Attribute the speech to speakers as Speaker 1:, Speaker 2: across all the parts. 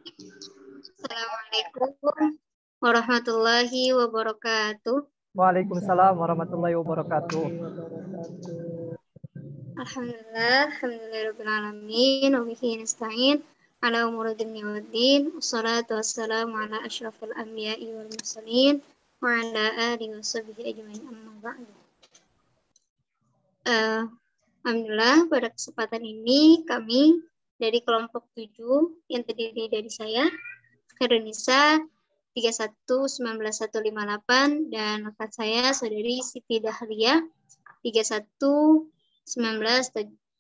Speaker 1: Assalamualaikum warahmatullahi wabarakatuh.
Speaker 2: Waalaikumsalam warahmatullahi wabarakatuh.
Speaker 1: Alhamdulillahirabbil alamin wa bihi nasta'in ala umuri dunya waddin. Wassalatu wassalamu ala asyrafil anbiya'i wal mursalin wa ala alihi washabihi ajmain, amma ba'du. Alhamdulillah, pada kesempatan ini kami dari kelompok 7 yang terdiri dari saya, Khairunisa 31 19158, dan rekan saya saudari Siti Dahlia 31 19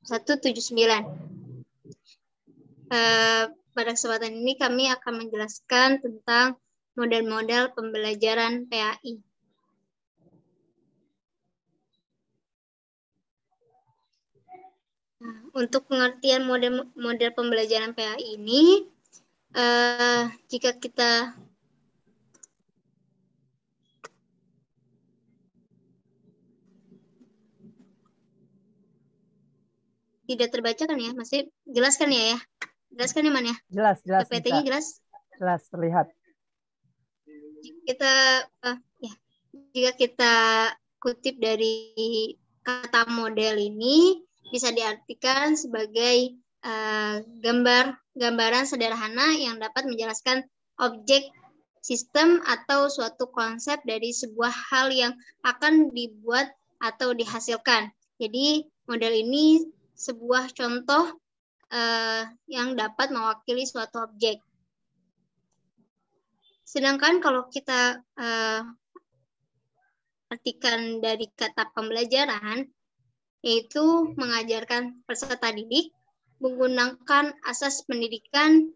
Speaker 1: 179. Pada kesempatan ini kami akan menjelaskan tentang model-model pembelajaran PAI. Nah, untuk pengertian model pembelajaran PAI ini, jika kita tidak terbaca kan ya, masih jelaskan ya? Jelaskan ya, Man ya?
Speaker 2: Jelas.
Speaker 1: PPT-nya jelas?
Speaker 2: Jelas, terlihat.
Speaker 1: Jika kita kutip dari kata model ini, bisa diartikan sebagai gambaran sederhana yang dapat menjelaskan objek, sistem, atau suatu konsep dari sebuah hal yang akan dibuat atau dihasilkan. Jadi model ini sebuah contoh yang dapat mewakili suatu objek. Sedangkan kalau kita artikan dari kata pembelajaran, yaitu mengajarkan peserta didik menggunakan asas pendidikan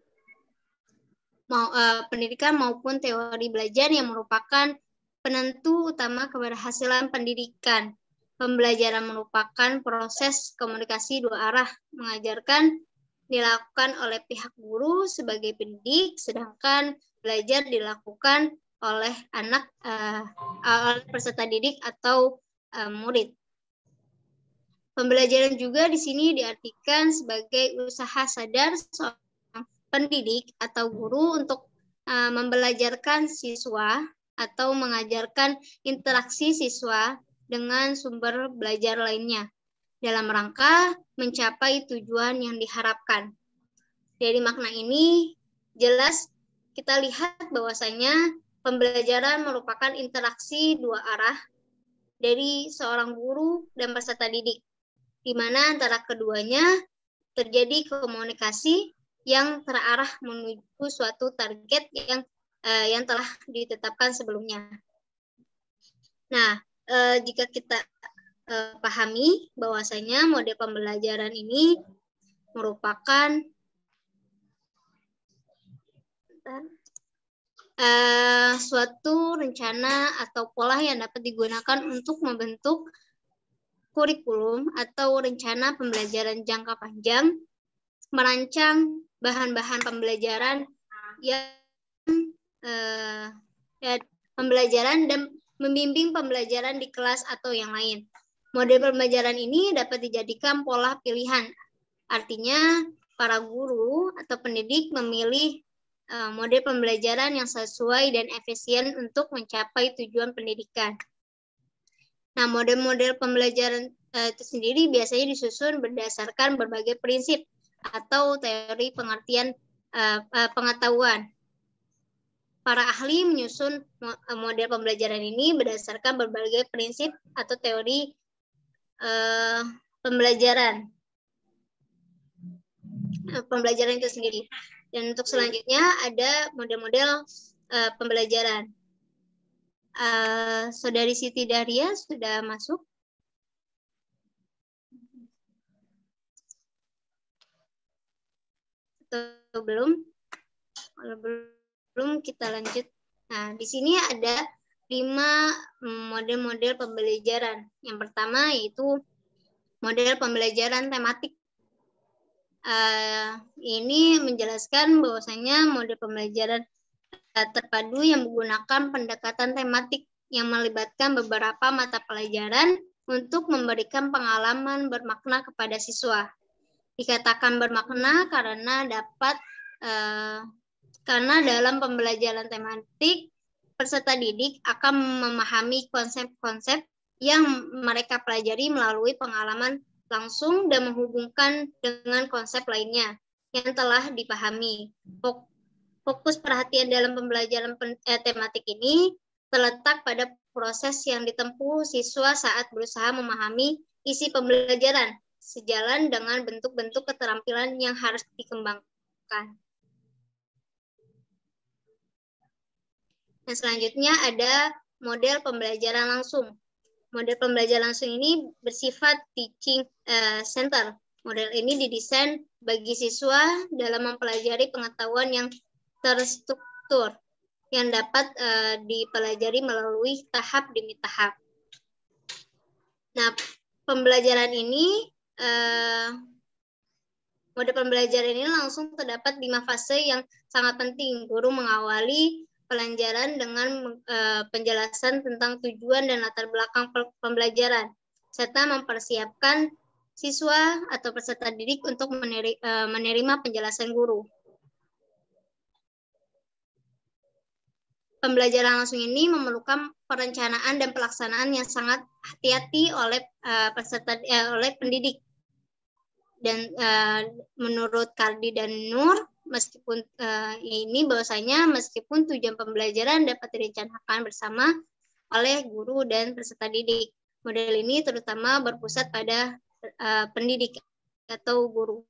Speaker 1: maupun teori belajar yang merupakan penentu utama keberhasilan pendidikan. Pembelajaran merupakan proses komunikasi dua arah. Mengajarkan dilakukan oleh pihak guru sebagai pendidik, sedangkan belajar dilakukan oleh oleh peserta didik atau murid. Pembelajaran juga di sini diartikan sebagai usaha sadar seorang pendidik atau guru untuk membelajarkan siswa atau mengajarkan interaksi siswa dengan sumber belajar lainnya dalam rangka mencapai tujuan yang diharapkan. Dari makna ini jelas kita lihat bahwasanya pembelajaran merupakan interaksi dua arah dari seorang guru dan peserta didik, di mana antara keduanya terjadi komunikasi yang terarah menuju suatu target yang telah ditetapkan sebelumnya. Nah, jika kita pahami bahwasanya model pembelajaran ini merupakan suatu rencana atau pola yang dapat digunakan untuk membentuk kurikulum atau rencana pembelajaran jangka panjang, merancang bahan-bahan pembelajaran pembelajaran dan membimbing pembelajaran di kelas atau yang lain. Model pembelajaran ini dapat dijadikan pola pilihan. Artinya, para guru atau pendidik memilih model pembelajaran yang sesuai dan efisien untuk mencapai tujuan pendidikan. Nah, model-model pembelajaran itu sendiri biasanya disusun berdasarkan berbagai prinsip atau teori pengertian pengetahuan. Para ahli menyusun model pembelajaran ini berdasarkan berbagai prinsip atau teori pembelajaran itu sendiri. Dan untuk selanjutnya ada model-model pembelajaran. Saudari Siti Dahlia sudah masuk? Atau belum? Kalau belum kita lanjut. Nah, di sini ada 5 model-model pembelajaran. Yang pertama yaitu model pembelajaran tematik. Ini menjelaskan bahwasanya model pembelajaran terpadu yang menggunakan pendekatan tematik yang melibatkan beberapa mata pelajaran untuk memberikan pengalaman bermakna kepada siswa. Dikatakan bermakna karena dapat Karena dalam pembelajaran tematik, peserta didik akan memahami konsep-konsep yang mereka pelajari melalui pengalaman langsung dan menghubungkan dengan konsep lainnya yang telah dipahami. Fokus perhatian dalam pembelajaran tematik ini terletak pada proses yang ditempuh siswa saat berusaha memahami isi pembelajaran, sejalan dengan bentuk-bentuk keterampilan yang harus dikembangkan. Nah, selanjutnya ada model pembelajaran langsung. Model pembelajaran langsung ini bersifat teaching center. Model ini didesain bagi siswa dalam mempelajari pengetahuan yang terstruktur, yang dapat dipelajari melalui tahap demi tahap. Nah, pembelajaran ini, model pembelajaran ini langsung terdapat 5 fase yang sangat penting. Guru mengawali pelajaran dengan penjelasan tentang tujuan dan latar belakang pembelajaran, serta mempersiapkan siswa atau peserta didik untuk menerima penjelasan guru. Pembelajaran langsung ini memerlukan perencanaan dan pelaksanaan yang sangat hati-hati oleh oleh pendidik. Dan menurut Kardi dan Nur, meskipun ini bahwasanya meskipun tujuan pembelajaran dapat direncanakan bersama oleh guru dan peserta didik, model ini terutama berpusat pada pendidik atau guru.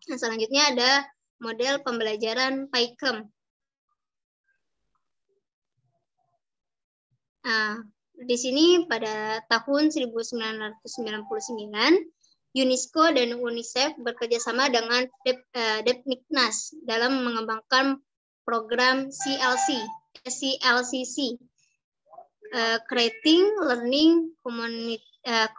Speaker 1: Nah, selanjutnya ada model pembelajaran PAIKEM. Di sini pada tahun 1999, UNESCO dan UNICEF bekerjasama dengan Depniknas dalam mengembangkan program CLCC, Creating Learning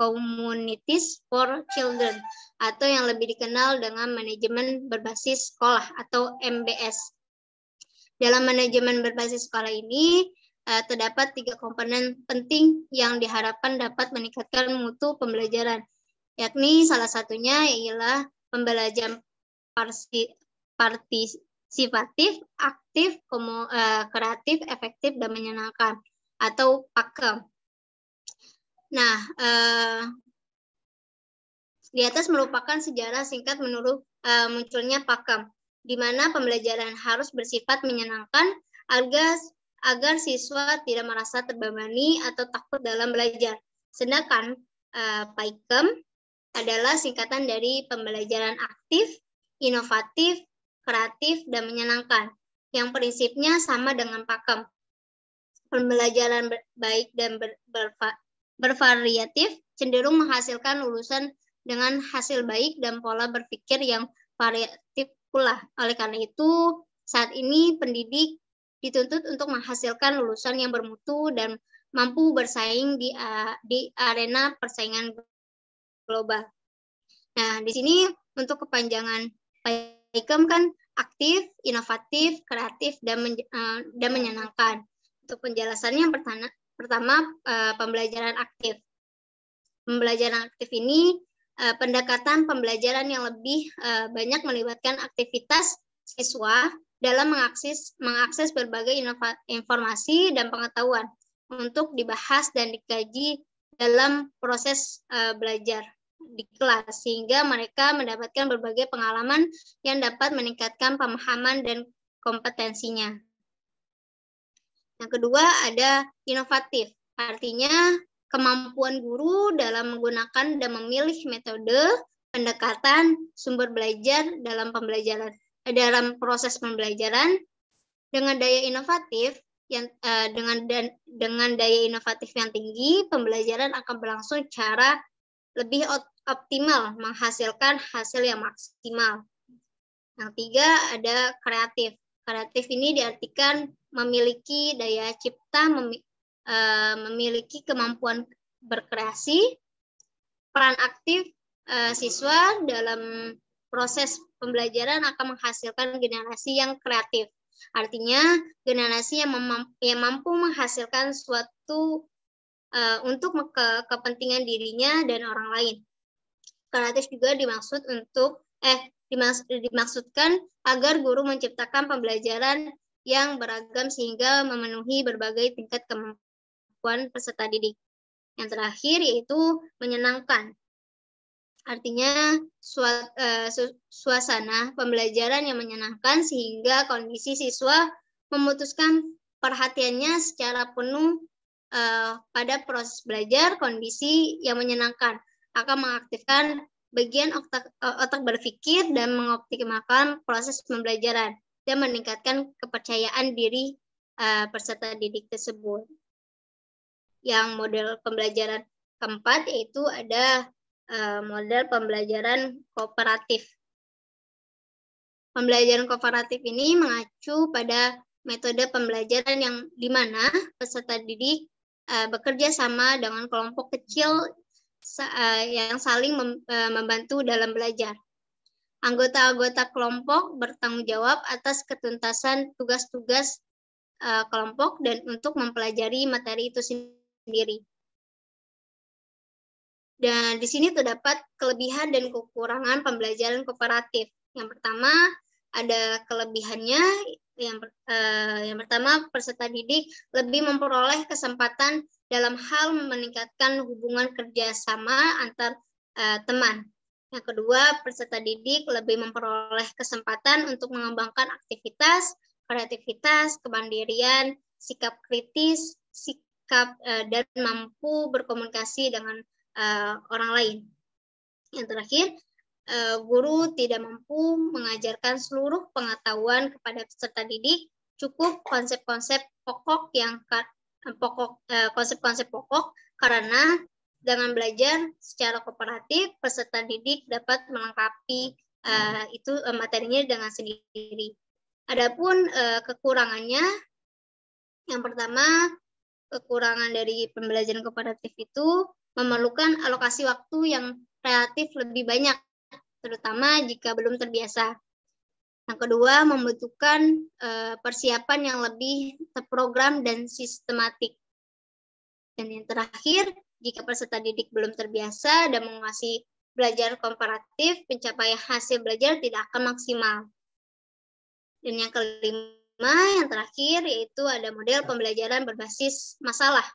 Speaker 1: Communities for Children, atau yang lebih dikenal dengan manajemen berbasis sekolah atau MBS. Dalam manajemen berbasis sekolah ini, terdapat 3 komponen penting yang diharapkan dapat meningkatkan mutu pembelajaran, yakni salah satunya ialah pembelajaran partisipatif, aktif, kreatif, efektif, dan menyenangkan, atau PAKEM. Nah, di atas merupakan sejarah singkat menurut munculnya PAKEM, di mana pembelajaran harus bersifat menyenangkan agar siswa tidak merasa terbebani atau takut dalam belajar. Sedangkan PAIKEM adalah singkatan dari pembelajaran aktif, inovatif, kreatif, dan menyenangkan, yang prinsipnya sama dengan PAKEM. Pembelajaran baik dan bervariatif cenderung menghasilkan lulusan dengan hasil baik dan pola berpikir yang variatif pula. Oleh karena itu, saat ini pendidik dituntut untuk menghasilkan lulusan yang bermutu dan mampu bersaing di arena persaingan global. Nah, di sini untuk kepanjangan PAIKEM kan aktif, inovatif, kreatif, dan menyenangkan. Untuk penjelasannya yang pertama pembelajaran aktif. Pembelajaran aktif ini pendekatan pembelajaran yang lebih banyak melibatkan aktivitas siswa dalam mengakses berbagai informasi dan pengetahuan untuk dibahas dan dikaji dalam proses belajar di kelas, sehingga mereka mendapatkan berbagai pengalaman yang dapat meningkatkan pemahaman dan kompetensinya. Yang kedua ada inovatif, artinya kemampuan guru dalam menggunakan dan memilih metode pendekatan sumber belajar dalam proses pembelajaran dengan daya inovatif dengan daya inovatif yang tinggi, pembelajaran akan berlangsung secara lebih optimal, menghasilkan hasil yang maksimal. Yang tiga ada kreatif. Kreatif ini diartikan memiliki daya cipta, memiliki kemampuan berkreasi. Peran aktif siswa dalam proses pembelajaran akan menghasilkan generasi yang kreatif. Artinya generasi yang mampu menghasilkan suatu untuk kepentingan dirinya dan orang lain. Kreatif juga dimaksudkan agar guru menciptakan pembelajaran yang beragam sehingga memenuhi berbagai tingkat kemampuan peserta didik. Yang terakhir yaitu menyenangkan. Artinya suasana pembelajaran yang menyenangkan sehingga kondisi siswa memutuskan perhatiannya secara penuh pada proses belajar. Kondisi yang menyenangkan akan mengaktifkan bagian otak berpikir dan mengoptimalkan proses pembelajaran dan meningkatkan kepercayaan diri peserta didik tersebut. Yang model pembelajaran keempat yaitu ada model pembelajaran kooperatif. Pembelajaran kooperatif ini mengacu pada metode pembelajaran yang di mana peserta didik bekerja sama dengan kelompok kecil yang saling membantu dalam belajar. Anggota-anggota kelompok bertanggung jawab atas ketuntasan tugas-tugas kelompok dan untuk mempelajari materi itu sendiri. Dan di sini terdapat kelebihan dan kekurangan pembelajaran kooperatif. Yang pertama, ada kelebihannya. Yang pertama, peserta didik lebih memperoleh kesempatan dalam hal meningkatkan hubungan kerjasama antar teman. Yang kedua, peserta didik lebih memperoleh kesempatan untuk mengembangkan aktivitas, kreativitas, kemandirian, sikap kritis, dan mampu berkomunikasi dengan orang lain. Yang terakhir, guru tidak mampu mengajarkan seluruh pengetahuan kepada peserta didik. Cukup konsep-konsep pokok karena dengan belajar secara kooperatif peserta didik dapat melengkapi materinya dengan sendiri. Adapun kekurangannya, yang pertama, kekurangan dari pembelajaran kooperatif itu memerlukan alokasi waktu yang relatif lebih banyak, terutama jika belum terbiasa. Yang kedua, membutuhkan persiapan yang lebih terprogram dan sistematik. Dan yang terakhir, jika peserta didik belum terbiasa dan menguasai belajar komparatif, pencapaian hasil belajar tidak akan maksimal. Dan yang kelima, yang terakhir, yaitu ada model pembelajaran berbasis masalah.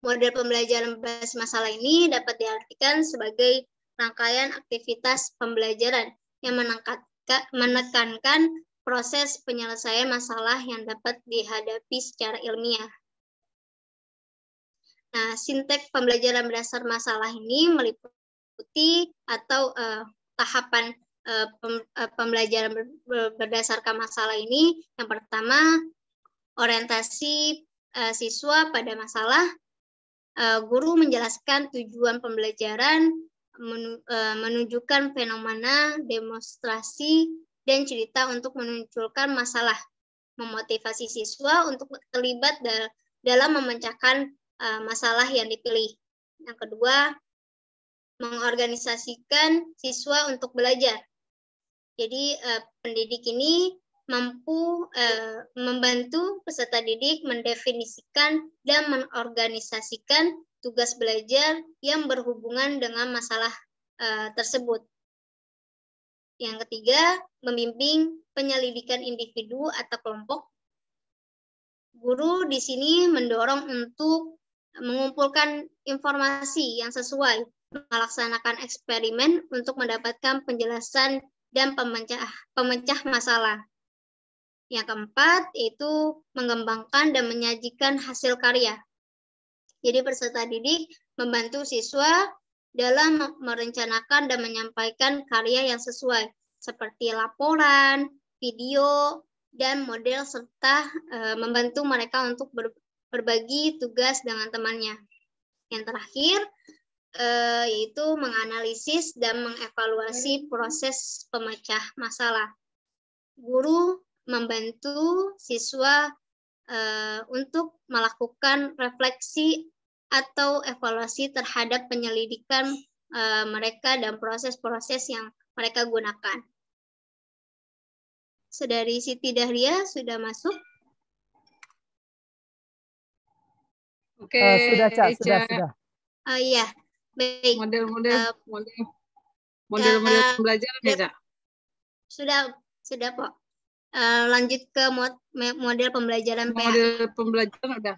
Speaker 1: Model pembelajaran berbasis masalah ini dapat diartikan sebagai rangkaian aktivitas pembelajaran yang menekankan proses penyelesaian masalah yang dapat dihadapi secara ilmiah. Nah, sinteks pembelajaran berdasar masalah ini meliputi atau tahapan pembelajaran berdasarkan masalah ini. Yang pertama, orientasi siswa pada masalah. Guru menjelaskan tujuan pembelajaran, menunjukkan fenomena, demonstrasi, dan cerita untuk memunculkan masalah, memotivasi siswa untuk terlibat dalam memecahkan masalah yang dipilih. Yang kedua, mengorganisasikan siswa untuk belajar. Jadi pendidik ini mampu membantu peserta didik mendefinisikan dan mengorganisasikan tugas belajar yang berhubungan dengan masalah tersebut. Yang ketiga, membimbing penyelidikan individu atau kelompok. Guru di sini mendorong untuk mengumpulkan informasi yang sesuai, melaksanakan eksperimen untuk mendapatkan penjelasan dan pemecah masalah. Yang keempat, yaitu mengembangkan dan menyajikan hasil karya. Jadi peserta didik membantu siswa dalam merencanakan dan menyampaikan karya yang sesuai, seperti laporan, video, dan model, serta membantu mereka untuk berbagi tugas dengan temannya. Yang terakhir, yaitu menganalisis dan mengevaluasi proses pemecah masalah. Guru membantu siswa untuk melakukan refleksi atau evaluasi terhadap penyelidikan mereka dan proses-proses yang mereka gunakan. Saudari Siti Dahlia sudah masuk?
Speaker 3: Oke,
Speaker 2: sudah, Cak, sudah.
Speaker 1: Iya, baik.
Speaker 3: Model pembelajaran ya, Cak?
Speaker 1: Sudah Pak. Lanjut ke model pembelajaran PA.
Speaker 3: Model pembelajaran udah.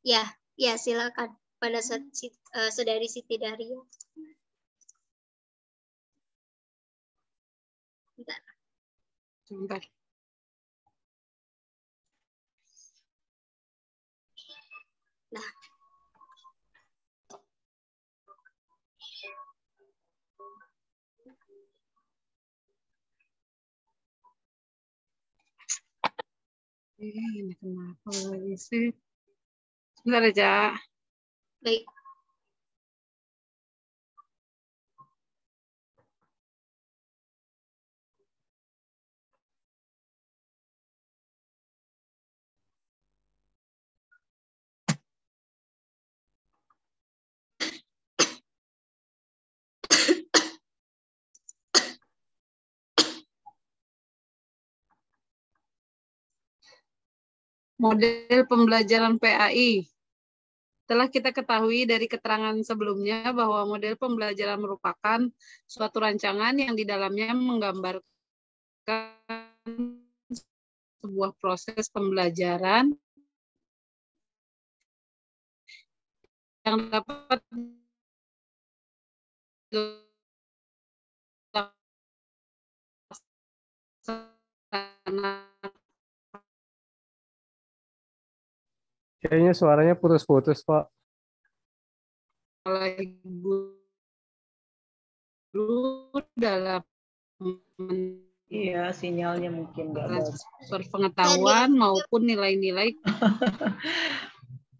Speaker 1: Ya, silakan pada Saudari Siti Daria.
Speaker 3: Sebentar.
Speaker 1: Nah,
Speaker 3: Ini kenapa lagi sih? Sebentar aja.
Speaker 1: baik.
Speaker 3: Model pembelajaran PAI. Telah kita ketahui dari keterangan sebelumnya bahwa model pembelajaran merupakan suatu rancangan yang di dalamnya menggambarkan sebuah proses pembelajaran yang dapat dilaksanakan
Speaker 2: Kayaknya suaranya putus-putus, Pak.
Speaker 3: oleh guru dalam
Speaker 4: Iya, sinyalnya mungkin nggak bagus.
Speaker 3: transfer pengetahuan maupun nilai-nilai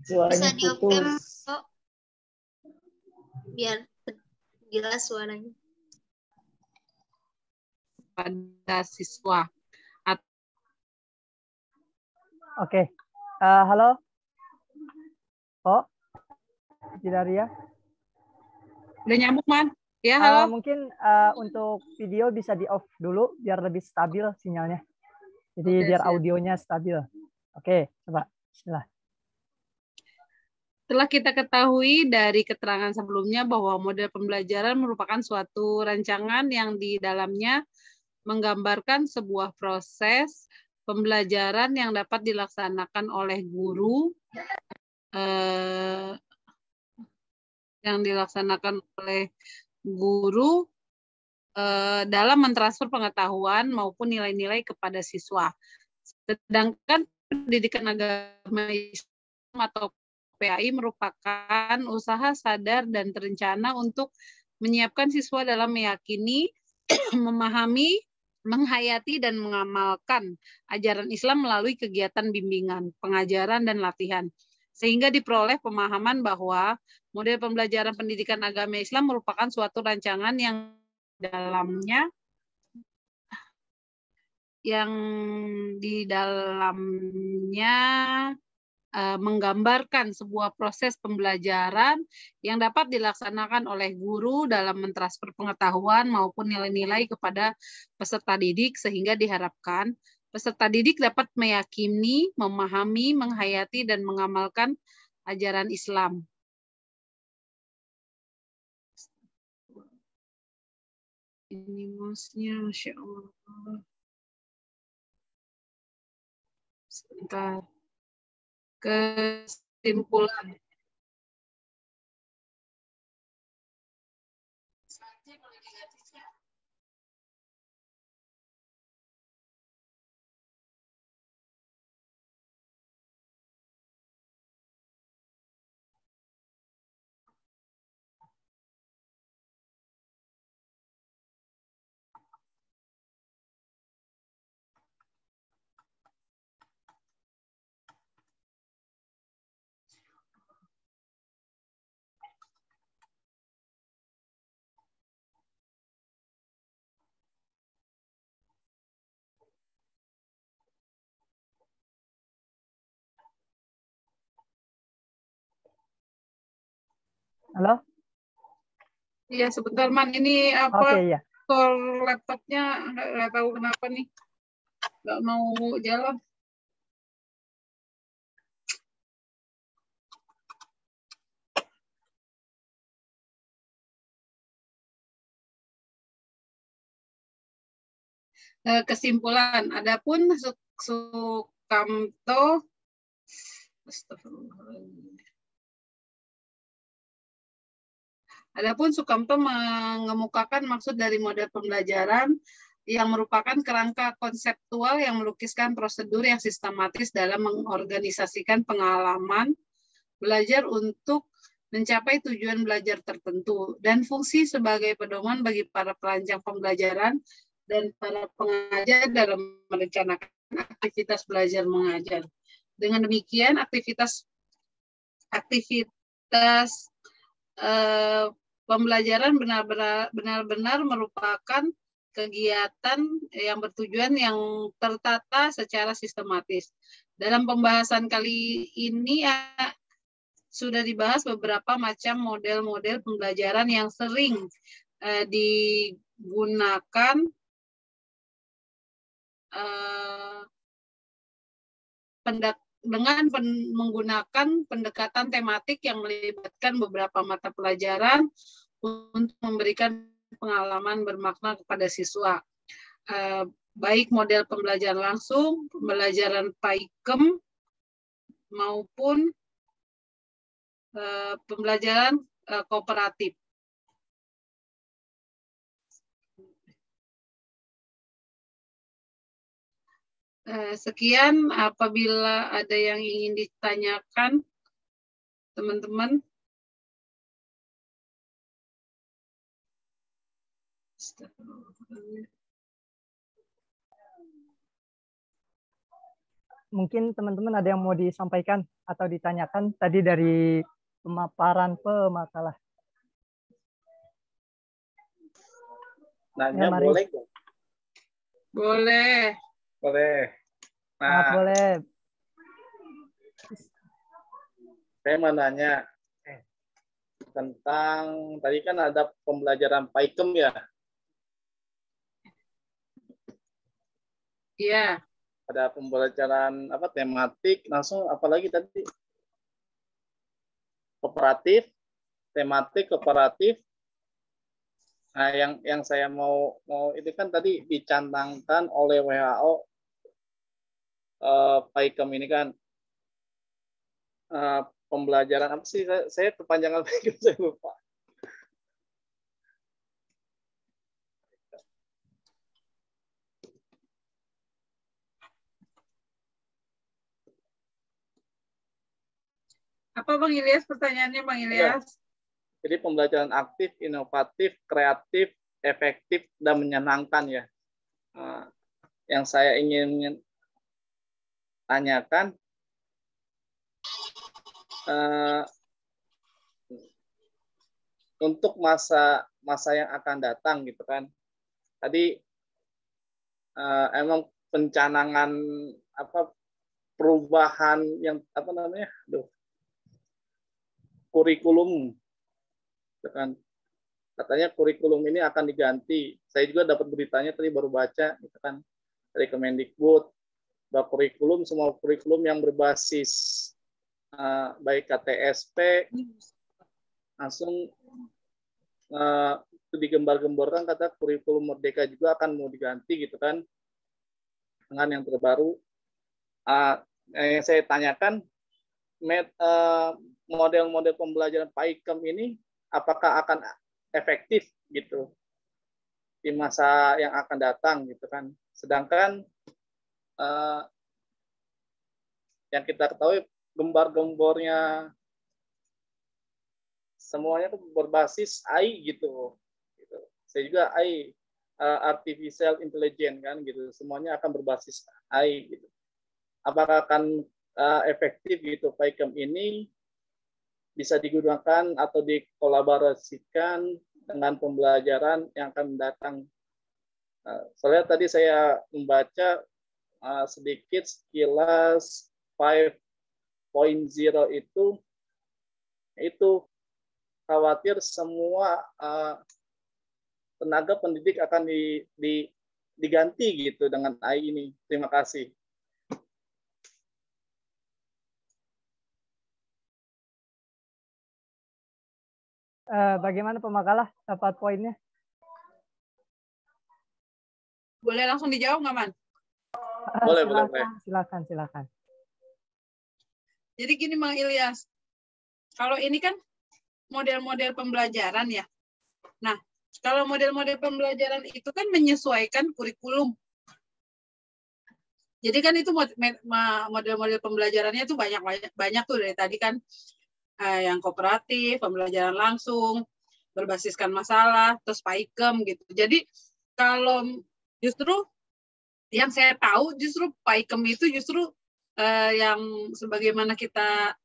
Speaker 4: Suaranya
Speaker 1: Bisa di-open,
Speaker 4: putus.
Speaker 1: Kok. Biar jelas suaranya.
Speaker 3: pada siswa.
Speaker 2: Oke. Halo? Oh, Siti Daria.
Speaker 3: Udah nyambung, Man? Ya, halo.
Speaker 2: Mungkin untuk video bisa di-off dulu biar lebih stabil sinyalnya. Jadi
Speaker 3: Oke,
Speaker 2: biar
Speaker 3: siap.
Speaker 2: audionya stabil. Oke, coba. Bismillah.
Speaker 3: Telah kita ketahui dari keterangan sebelumnya bahwa model pembelajaran merupakan suatu rancangan yang di dalamnya menggambarkan sebuah proses pembelajaran yang dapat dilaksanakan oleh guru dalam mentransfer pengetahuan maupun nilai-nilai kepada siswa. Sedangkan pendidikan agama Islam atau PAI merupakan usaha sadar dan terencana untuk menyiapkan siswa dalam meyakini, memahami, menghayati, dan mengamalkan ajaran Islam melalui kegiatan bimbingan, pengajaran, dan latihan. Sehingga diperoleh pemahaman bahwa model pembelajaran pendidikan agama Islam merupakan suatu rancangan yang di dalamnya menggambarkan sebuah proses pembelajaran yang dapat dilaksanakan oleh guru dalam mentransfer pengetahuan maupun nilai-nilai kepada peserta didik sehingga diharapkan peserta didik dapat meyakini, memahami, menghayati, dan mengamalkan ajaran Islam. Ini mouse-nya, Masya Allah. Sebentar. Kesimpulan.
Speaker 2: Halo?
Speaker 3: Iya, sebentar, Man. Ini apa?
Speaker 2: Oke, iya.
Speaker 3: Laptopnya nggak tahu kenapa nih. Nggak mau jalan. Kesimpulan, adapun Sukamto, Adapun Sukamto mengemukakan maksud dari model pembelajaran yang merupakan kerangka konseptual yang melukiskan prosedur yang sistematis dalam mengorganisasikan pengalaman belajar untuk mencapai tujuan belajar tertentu dan fungsi sebagai pedoman bagi para perancang pembelajaran dan para pengajar dalam merencanakan aktivitas belajar mengajar. Dengan demikian aktivitas pembelajaran benar-benar merupakan kegiatan yang bertujuan yang tertata secara sistematis. Dalam pembahasan kali ini sudah dibahas beberapa macam model-model pembelajaran yang sering digunakan dengan menggunakan pendekatan tematik yang melibatkan beberapa mata pelajaran untuk memberikan pengalaman bermakna kepada siswa. Baik model pembelajaran langsung, pembelajaran PAIKEM, maupun pembelajaran kooperatif. Sekian, apabila ada yang ingin ditanyakan, teman-teman.
Speaker 2: Mungkin teman-teman ada yang mau disampaikan atau ditanyakan tadi dari pemaparan pemakalah.
Speaker 5: Nanya
Speaker 2: Ya, mari.
Speaker 5: boleh nggak?
Speaker 3: Boleh.
Speaker 5: Boleh.
Speaker 2: Sangat
Speaker 5: Nah,
Speaker 2: boleh.
Speaker 5: saya mau nanya tentang tadi kan ada pembelajaran PAIKEM ya.
Speaker 3: Iya.
Speaker 5: Ada pembelajaran apa tematik langsung apalagi tadi kooperatif, tematik kooperatif. Nah, yang saya mau itu kan tadi dicantangkan oleh WHO PAIKEM ini kan pembelajaran apa sih? Saya kepanjangan PAIKEM saya lupa.
Speaker 3: Apa Bang Ilyas pertanyaannya Bang Ilyas?
Speaker 5: Ya. Jadi pembelajaran aktif, inovatif, kreatif, efektif, dan menyenangkan ya. Yang saya ingin tanyakan, untuk masa yang akan datang gitu kan. Tadi emang pencanangan apa perubahan yang apa namanya, kurikulum, gitu kan. Katanya kurikulum ini akan diganti. Saya juga dapat beritanya tadi baru baca, gitu kan, dari Kemendikbud, bahwa semua kurikulum yang berbasis baik KTSP langsung itu digembar-gemborkan, kata kurikulum Merdeka juga akan mau diganti gitu kan dengan yang terbaru. Yang saya tanyakan, model-model pembelajaran PAIKEM ini apakah akan efektif gitu di masa yang akan datang gitu kan. Sedangkan yang kita ketahui gembar-gembornya semuanya berbasis AI gitu. Saya juga AI, artificial intelligence kan gitu. Semuanya akan berbasis AI gitu. Apakah akan efektif gitu PAIKEM ini bisa digunakan atau dikolaborasikan dengan pembelajaran yang akan datang. Soalnya tadi saya membaca sedikit sekilas 5.0 itu khawatir semua tenaga pendidik akan diganti gitu dengan AI ini. Terima kasih.
Speaker 2: Bagaimana pemakalah dapat poinnya?
Speaker 3: Boleh langsung dijawab nggak, Man?
Speaker 5: Boleh, boleh.
Speaker 2: Silakan.
Speaker 3: Jadi gini, Bang Ilyas. Kalau ini kan model-model pembelajaran ya. Nah, kalau model-model pembelajaran itu kan menyesuaikan kurikulum. Jadi kan itu model-model pembelajarannya itu banyak tuh dari tadi kan, yang kooperatif, pembelajaran langsung, berbasiskan masalah, terus PAIKEM gitu. Jadi kalau justru yang saya tahu justru PAIKEM itu justru yang sebagaimana kita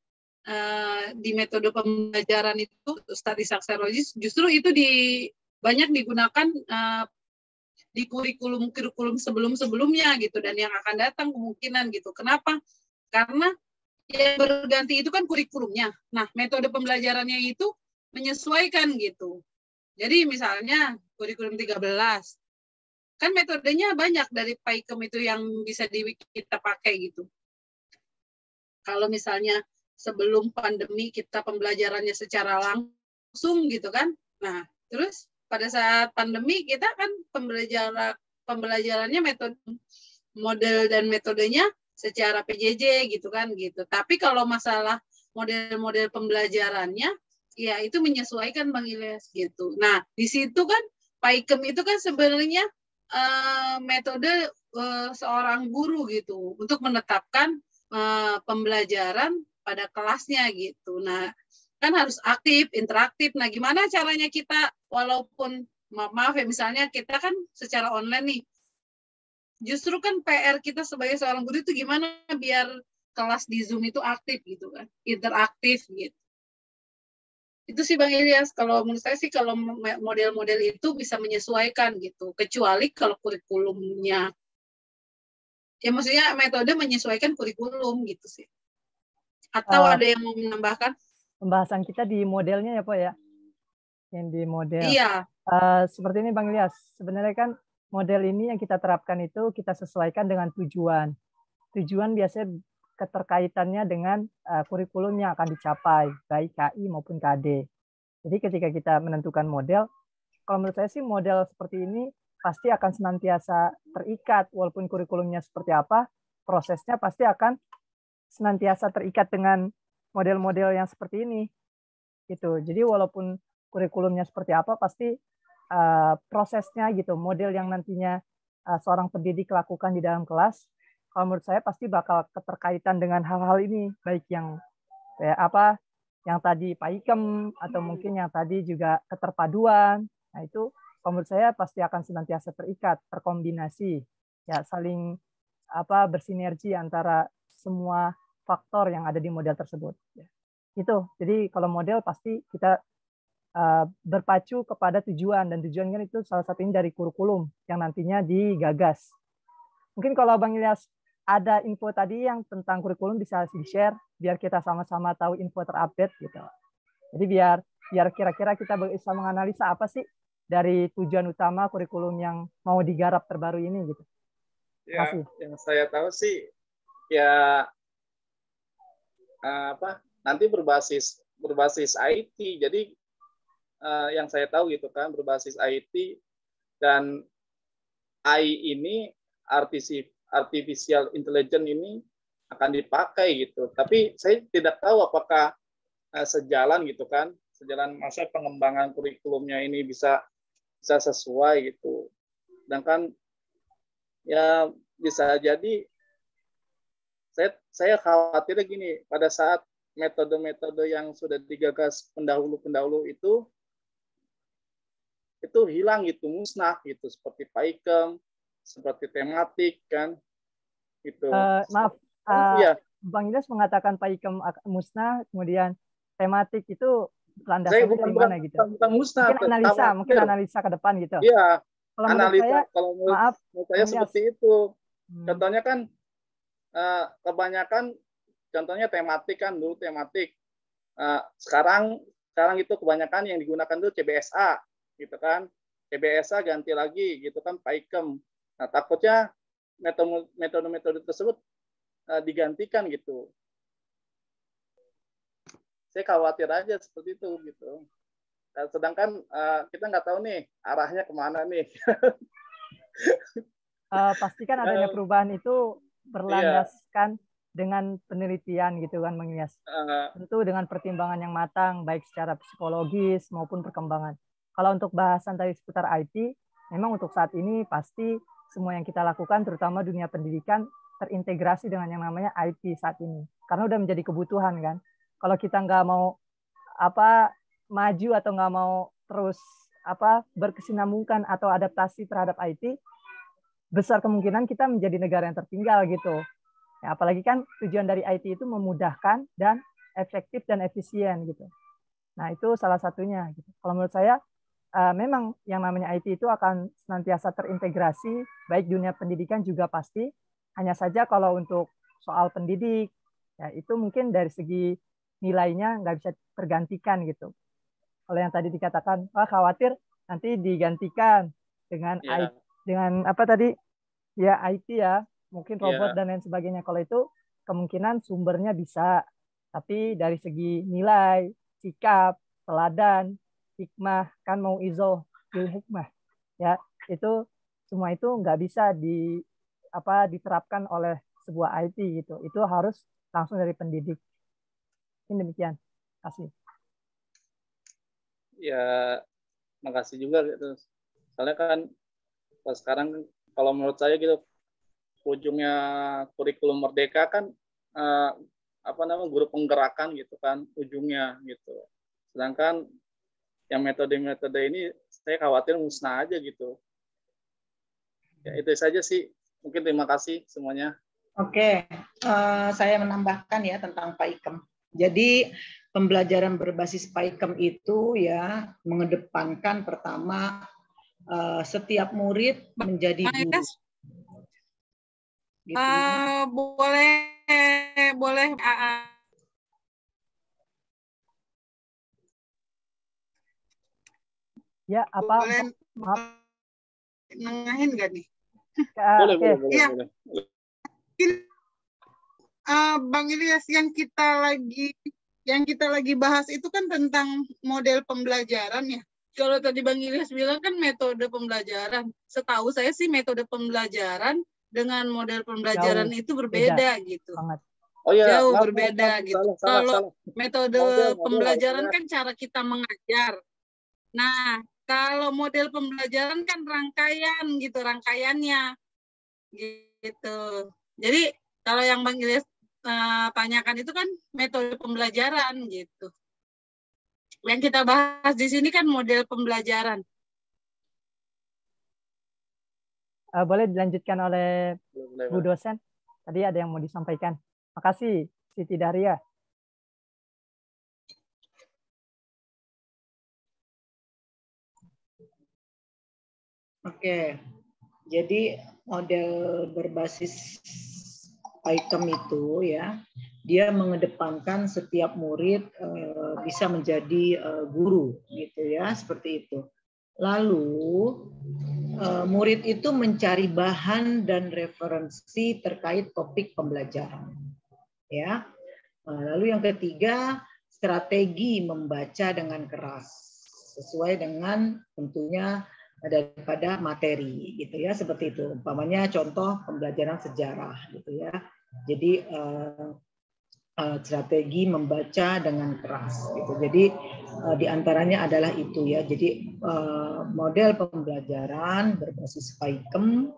Speaker 3: di metode pembelajaran itu study success justru itu banyak digunakan di kurikulum sebelum-sebelumnya gitu, dan yang akan datang kemungkinan gitu. Kenapa? Karena yang berganti itu kan kurikulumnya. Nah, metode pembelajarannya itu menyesuaikan gitu. Jadi misalnya kurikulum 13, kan metodenya banyak dari PAIKEM itu yang bisa kita pakai gitu. Kalau misalnya sebelum pandemi kita pembelajarannya secara langsung gitu kan. Nah, terus pada saat pandemi kita kan pembelajarannya model dan metodenya secara PJJ gitu kan gitu. Tapi kalau masalah model-model pembelajarannya ya itu menyesuaikan Bang Ilyas gitu. Nah, di situ kan PAIKEM itu kan sebenarnya metode seorang guru gitu untuk menetapkan pembelajaran pada kelasnya gitu. Nah, kan harus aktif, interaktif. Nah, gimana caranya kita walaupun maaf ya misalnya kita kan secara online nih. Justru kan PR kita sebagai seorang guru itu gimana biar kelas di Zoom itu aktif gitu kan, interaktif gitu. Itu sih Bang Ilyas, kalau menurut saya sih kalau model-model itu bisa menyesuaikan gitu, kecuali kalau kurikulumnya ya maksudnya metode menyesuaikan kurikulum gitu sih. Atau ada yang mau menambahkan?
Speaker 2: Pembahasan kita di modelnya ya Pak ya, yang di model.
Speaker 3: Iya.
Speaker 2: Seperti ini Bang Ilyas, sebenarnya kan model ini yang kita terapkan itu kita sesuaikan dengan tujuan. Tujuan biasanya keterkaitannya dengan kurikulum yang akan dicapai, baik KI maupun KD. Jadi ketika kita menentukan model, kalau menurut saya sih model seperti ini pasti akan senantiasa terikat, walaupun kurikulumnya seperti apa, prosesnya pasti akan senantiasa terikat dengan model-model yang seperti ini. Gitu. Jadi walaupun kurikulumnya seperti apa, pasti prosesnya gitu, model yang nantinya seorang pendidik lakukan di dalam kelas, kalau menurut saya pasti bakal keterkaitan dengan hal-hal ini, baik yang yang tadi PAIKEM atau mungkin yang tadi juga keterpaduan. Nah itu kalau menurut saya pasti akan senantiasa terikat, terkombinasi, ya saling bersinergi antara semua faktor yang ada di model tersebut. Itu. Jadi kalau model pasti kita berpacu kepada tujuan, dan tujuan kan itu salah satunya dari kurikulum yang nantinya digagas. Mungkin kalau Bang Ilyas ada info tadi yang tentang kurikulum bisa di-share biar kita sama-sama tahu info terupdate gitu. Jadi biar kira-kira kita bisa menganalisa apa sih dari tujuan utama kurikulum yang mau digarap terbaru ini gitu.
Speaker 5: Ya, yang saya tahu sih ya nanti berbasis IT. Jadi yang saya tahu gitu kan berbasis IT, dan AI ini artificial intelligence ini akan dipakai gitu. Tapi saya tidak tahu apakah sejalan gitu kan, sejalan masa pengembangan kurikulumnya ini bisa sesuai gitu. Sedangkan ya bisa jadi saya khawatir gini, pada saat metode-metode yang sudah digagas pendahulu itu hilang gitu, musnah gitu, seperti PAIKEM, seperti tematik kan gitu.
Speaker 2: Maaf,
Speaker 5: iya.
Speaker 2: Bang Ilyas mengatakan PAIKEM musnah, kemudian tematik itu landasannya dari mana gitu?
Speaker 5: Bukan musnah,
Speaker 2: mungkin analisa ke depan gitu.
Speaker 5: Iya.
Speaker 2: Kalau
Speaker 5: analisa
Speaker 2: menurut
Speaker 5: saya seperti itu. Contohnya kan kebanyakan contohnya tematik kan dulu tematik. Sekarang itu kebanyakan yang digunakan dulu CBSA gitu kan. CBSA ganti lagi gitu kan PAIKEM. Nah, takutnya metode-metode tersebut digantikan gitu. Saya khawatir aja seperti itu gitu. Sedangkan kita nggak tahu nih arahnya kemana nih.
Speaker 2: pastikan adanya perubahan itu berlandaskan dengan penelitian gitu kan, Bang Ilyas. Tentu dengan pertimbangan yang matang, baik secara psikologis maupun perkembangan. Kalau untuk bahasan tadi seputar IT, memang untuk saat ini pasti semua yang kita lakukan, terutama dunia pendidikan, terintegrasi dengan yang namanya IT saat ini. Karena udah menjadi kebutuhan kan. Kalau kita nggak mau maju atau nggak mau terus berkesinambungan atau adaptasi terhadap IT, besar kemungkinan kita menjadi negara yang tertinggal gitu. Ya, apalagi kan tujuan dari IT itu memudahkan dan efektif dan efisien gitu. Nah itu salah satunya. Gitu. Kalau menurut saya memang yang namanya IT itu akan senantiasa terintegrasi, baik dunia pendidikan juga pasti. Hanya saja kalau untuk soal pendidik, ya itu mungkin dari segi nilainya nggak bisa tergantikan gitu. Kalau yang tadi dikatakan, khawatir nanti digantikan dengan dengan apa tadi ya IT ya. Mungkin robot dan lain sebagainya. Kalau itu kemungkinan sumbernya bisa, tapi dari segi nilai, sikap, teladan, hikmah, kan mau izo bil hikmah, ya itu semua itu nggak bisa diterapkan oleh sebuah IT gitu. Itu harus langsung dari pendidik. Ini demikian. Kasih.
Speaker 5: Ya, makasih juga gitu. Soalnya kan sekarang kalau menurut saya gitu, ujungnya kurikulum merdeka kan guru penggerakan gitu kan ujungnya gitu. Sedangkan yang metode-metode ini saya khawatir musnah aja gitu. Ya itu saja sih. Mungkin terima kasih semuanya.
Speaker 6: Oke, saya menambahkan ya tentang PAIKEM. Jadi pembelajaran berbasis PAIKEM itu ya mengedepankan pertama setiap murid menjadi guru.
Speaker 3: Gitu. Boleh.
Speaker 2: Ya, apa?
Speaker 3: Boleh nengahin nggak nih?
Speaker 5: Boleh.
Speaker 3: Bang Ilyas, yang kita lagi bahas itu kan tentang model pembelajaran ya. Kalau tadi Bang Ilyas bilang kan metode pembelajaran. Setahu saya sih metode pembelajaran dengan model pembelajaran itu berbeda gitu.
Speaker 2: Banget.
Speaker 5: Oh ya,
Speaker 3: jauh berbeda gitu. Kalau metode pembelajaran kan cara kita mengajar. Nah, kalau model pembelajaran kan rangkaiannya gitu. Jadi kalau yang Bang Ilyas tanyakan itu kan metode pembelajaran gitu. Yang kita bahas di sini kan model pembelajaran.
Speaker 2: Boleh dilanjutkan oleh Bu dosen. Tadi ada yang mau disampaikan. Makasih, Siti Daria.
Speaker 6: Oke, jadi model berbasis PAIKEM itu ya, dia mengedepankan setiap murid bisa menjadi guru gitu ya, seperti itu. Lalu murid itu mencari bahan dan referensi terkait topik pembelajaran. Ya. Lalu yang ketiga, strategi membaca dengan keras sesuai dengan tentunya daripada materi gitu ya, seperti itu. Umpamanya contoh pembelajaran sejarah gitu ya. Jadi strategi membaca dengan keras gitu. Jadi diantaranya adalah itu ya. Jadi model pembelajaran berbasis PAIKEM,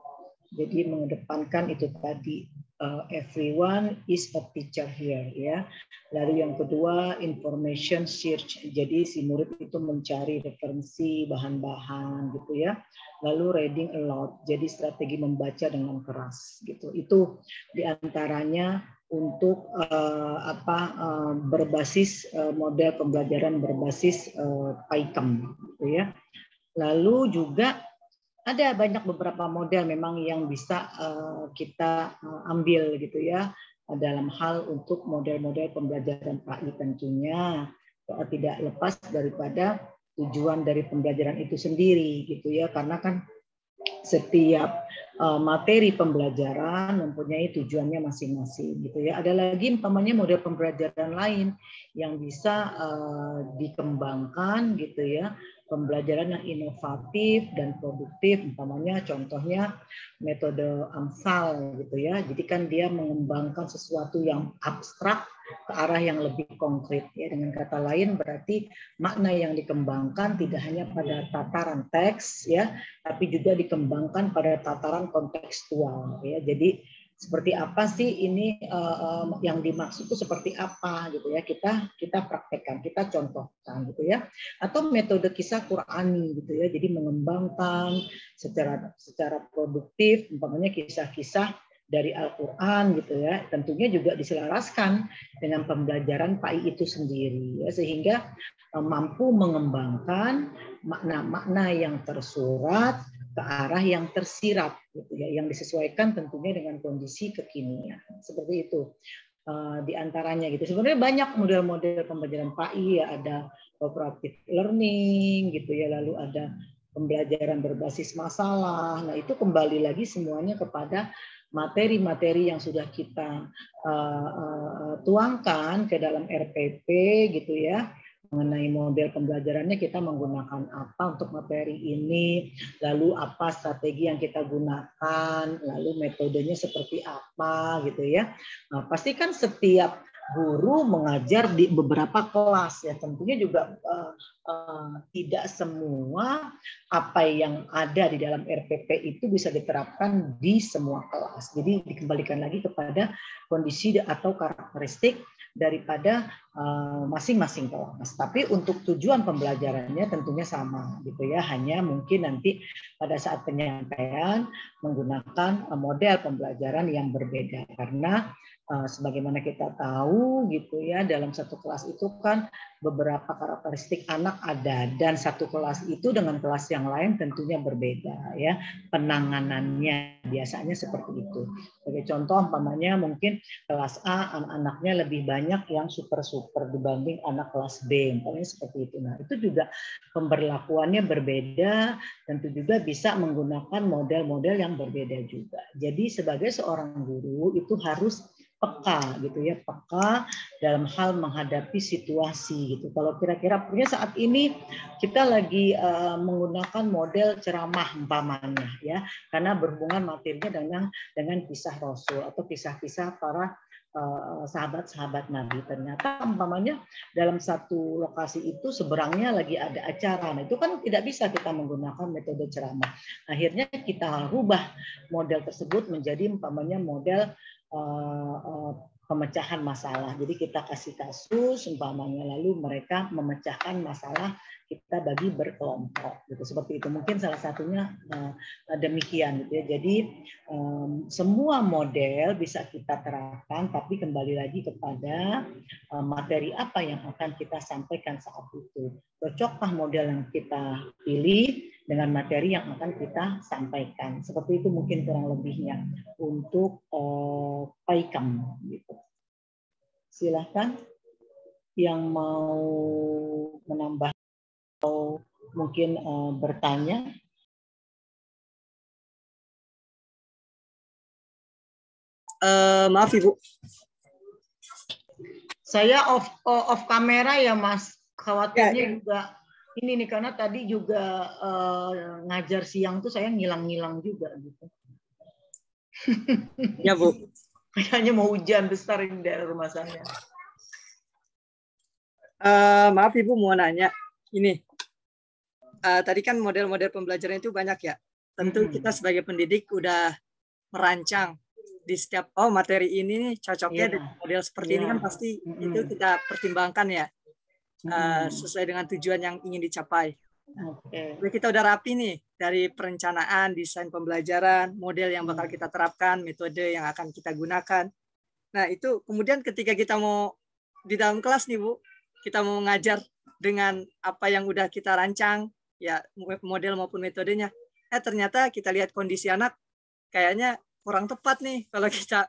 Speaker 6: jadi mengedepankan itu tadi everyone is a teacher here ya. Lalu yang kedua information search. Jadi si murid itu mencari referensi bahan-bahan gitu ya. Lalu reading aloud. Jadi strategi membaca dengan keras gitu. Itu diantaranya untuk berbasis model pembelajaran berbasis PAIKEM gitu ya. Lalu juga ada banyak beberapa model memang yang bisa kita ambil gitu ya dalam hal untuk model-model pembelajaran PAI tentunya tidak lepas daripada tujuan dari pembelajaran itu sendiri gitu ya, karena kan setiap materi pembelajaran mempunyai tujuannya masing-masing gitu ya. Ada lagi umpamanya model pembelajaran lain yang bisa dikembangkan gitu ya pembelajaran yang inovatif dan produktif, umpamanya contohnya metode AMSAL gitu ya. Jadi kan dia mengembangkan sesuatu yang abstrak ke arah yang lebih konkret ya. Dengan kata lain berarti makna yang dikembangkan tidak hanya pada tataran teks ya, tapi juga dikembangkan pada tataran kontekstual ya. Jadi seperti apa sih ini yang dimaksud itu seperti apa gitu ya, kita praktekkan, kita contohkan gitu ya. Atau metode kisah Qur'ani gitu ya, jadi mengembangkan secara produktif umpamanya kisah-kisah dari Al-Qur'an gitu ya, tentunya juga diselaraskan dengan pembelajaran PAI itu sendiri ya, sehingga mampu mengembangkan makna-makna yang tersurat ke arah yang tersirat gitu ya, yang disesuaikan tentunya dengan kondisi kekinian. Seperti itu di antaranya gitu. Sebenarnya banyak model-model pembelajaran PAI ya, ada cooperative learning gitu ya, lalu ada pembelajaran berbasis masalah. Nah, itu kembali lagi semuanya kepada materi-materi yang sudah kita tuangkan ke dalam RPP gitu ya. Mengenai model pembelajarannya kita menggunakan apa untuk materi ini, lalu apa strategi yang kita gunakan, lalu metodenya seperti apa gitu ya. Nah, pasti kan setiap guru mengajar di beberapa kelas ya, tentunya juga tidak semua apa yang ada di dalam RPP itu bisa diterapkan di semua kelas. Jadi dikembalikan lagi kepada kondisi atau karakteristik daripada masing-masing kelas. Tapi untuk tujuan pembelajarannya tentunya sama gitu ya. Hanya mungkin nanti pada saat penyampaian menggunakan model pembelajaran yang berbeda, karena sebagaimana kita tahu gitu ya, dalam satu kelas itu kan beberapa karakteristik anak ada, dan satu kelas itu dengan kelas yang lain tentunya berbeda ya, penanganannya biasanya seperti itu. Sebagai contoh umpamanya mungkin kelas A anak-anaknya lebih banyak yang super dibanding anak kelas B, umpamanya seperti itu. Nah, itu juga pemberlakuannya berbeda, tentu juga bisa menggunakan model-model yang berbeda juga. Jadi sebagai seorang guru itu harus peka gitu ya, peka dalam hal menghadapi situasi gitu. Kalau kira-kira punya saat ini kita lagi menggunakan model ceramah umpamanya ya, karena berhubungan materinya dengan kisah Rasul atau kisah-kisah para sahabat-sahabat Nabi. Ternyata umpamanya dalam satu lokasi itu seberangnya lagi ada acara. Nah, itu kan tidak bisa kita menggunakan metode ceramah. Akhirnya kita rubah model tersebut menjadi umpamanya model pemecahan masalah. Jadi kita kasih kasus umpamanya, lalu mereka memecahkan masalah, kita bagi berkelompok gitu. Seperti itu mungkin salah satunya demikian gitu ya. Jadi semua model bisa kita terapkan, tapi kembali lagi kepada materi apa yang akan kita sampaikan saat itu. Cocokkah model yang kita pilih dengan materi yang akan kita sampaikan. Seperti itu mungkin kurang lebihnya untuk PAIKM gitu. Silahkan yang mau menambah atau mungkin bertanya.
Speaker 2: Maaf Ibu.
Speaker 6: Saya off kamera ya Mas. Khawatirnya juga ini nih, karena tadi juga ngajar siang tuh saya ngilang-ngilang juga gitu.
Speaker 2: Ya Bu.
Speaker 6: Kayaknya mau hujan besar ini daerah rumah saya.
Speaker 2: Maaf Ibu, mau nanya. Ini tadi kan model-model pembelajaran itu banyak ya. Tentu kita sebagai pendidik udah merancang di setiap materi ini nih cocoknya dengan model seperti ini kan pasti itu kita pertimbangkan ya. Sesuai dengan tujuan yang ingin dicapai. Jadi kita udah rapi nih dari perencanaan, desain pembelajaran, model yang bakal kita terapkan, metode yang akan kita gunakan. Nah itu kemudian ketika kita mau di dalam kelas nih Bu, kita mau mengajar dengan apa yang udah kita rancang, ya model maupun metodenya. Ternyata kita lihat kondisi anak kayaknya kurang tepat nih kalau kita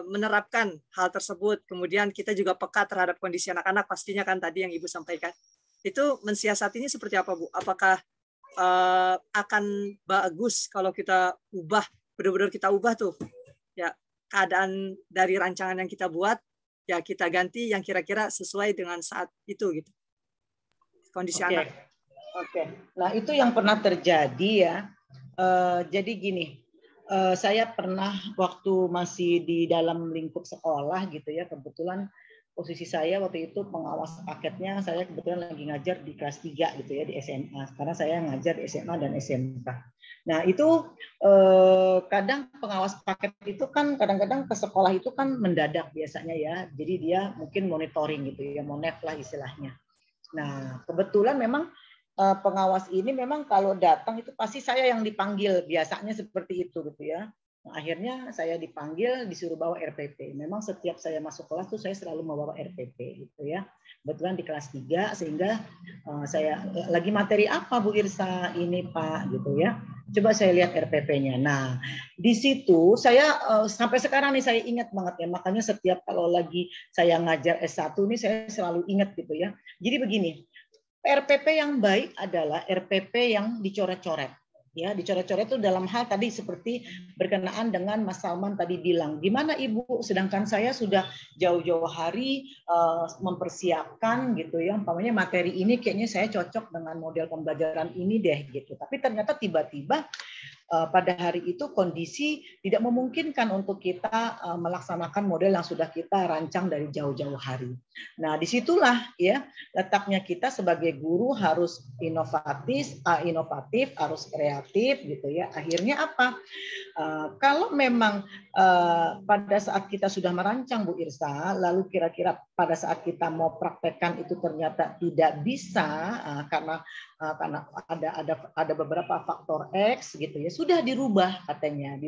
Speaker 2: menerapkan hal tersebut. Kemudian kita juga peka terhadap kondisi anak-anak, pastinya kan tadi yang Ibu sampaikan. Itu mensiasatinya seperti apa Bu? Apakah akan bagus kalau kita ubah, benar-benar kita ubah tuh ya keadaan dari rancangan yang kita buat, ya kita ganti yang kira-kira sesuai dengan saat itu gitu.
Speaker 7: kondisi
Speaker 6: Oke.
Speaker 7: anak.
Speaker 6: Oke. Nah, itu yang pernah terjadi ya. Jadi gini, saya pernah waktu masih di dalam lingkup sekolah gitu ya, kebetulan posisi saya waktu itu pengawas paketnya, saya kebetulan lagi ngajar di kelas 3 gitu ya di SMA, karena saya ngajar di SMA dan SMK. Nah itu kadang pengawas paket itu kan kadang-kadang ke sekolah itu kan mendadak biasanya ya, jadi dia mungkin monitoring gitu ya, monef lah istilahnya. Nah kebetulan memang pengawas ini memang kalau datang itu pasti saya yang dipanggil, biasanya seperti itu gitu ya. Nah, akhirnya saya dipanggil, disuruh bawa RPP. Memang setiap saya masuk kelas tuh saya selalu membawa RPP gitu ya. Kebetulan di kelas 3 sehingga saya lagi materi apa Bu Irsa ini Pak gitu ya. Coba saya lihat RPP-nya. Nah, di situ saya sampai sekarang nih saya ingat banget ya. Makanya setiap kalau lagi saya ngajar S1 nih saya selalu ingat gitu ya. Jadi begini, RPP yang baik adalah RPP yang dicoret-coret. Ya, dicoret-coret itu dalam hal tadi seperti berkenaan dengan Mas Salman tadi bilang, gimana Ibu, sedangkan saya sudah jauh-jauh hari mempersiapkan gitu ya, umpamanya materi ini kayaknya saya cocok dengan model pembelajaran ini deh gitu. Tapi ternyata tiba-tiba pada hari itu kondisi tidak memungkinkan untuk kita melaksanakan model yang sudah kita rancang dari jauh-jauh hari. Nah, disitulah ya letaknya kita sebagai guru harus inovatif, harus kreatif gitu ya. Akhirnya apa? Kalau memang pada saat kita sudah merancang Bu Irsa, lalu kira-kira pada saat kita mau praktekkan itu ternyata tidak bisa karena ada beberapa faktor X gitu ya, sudah dirubah katanya,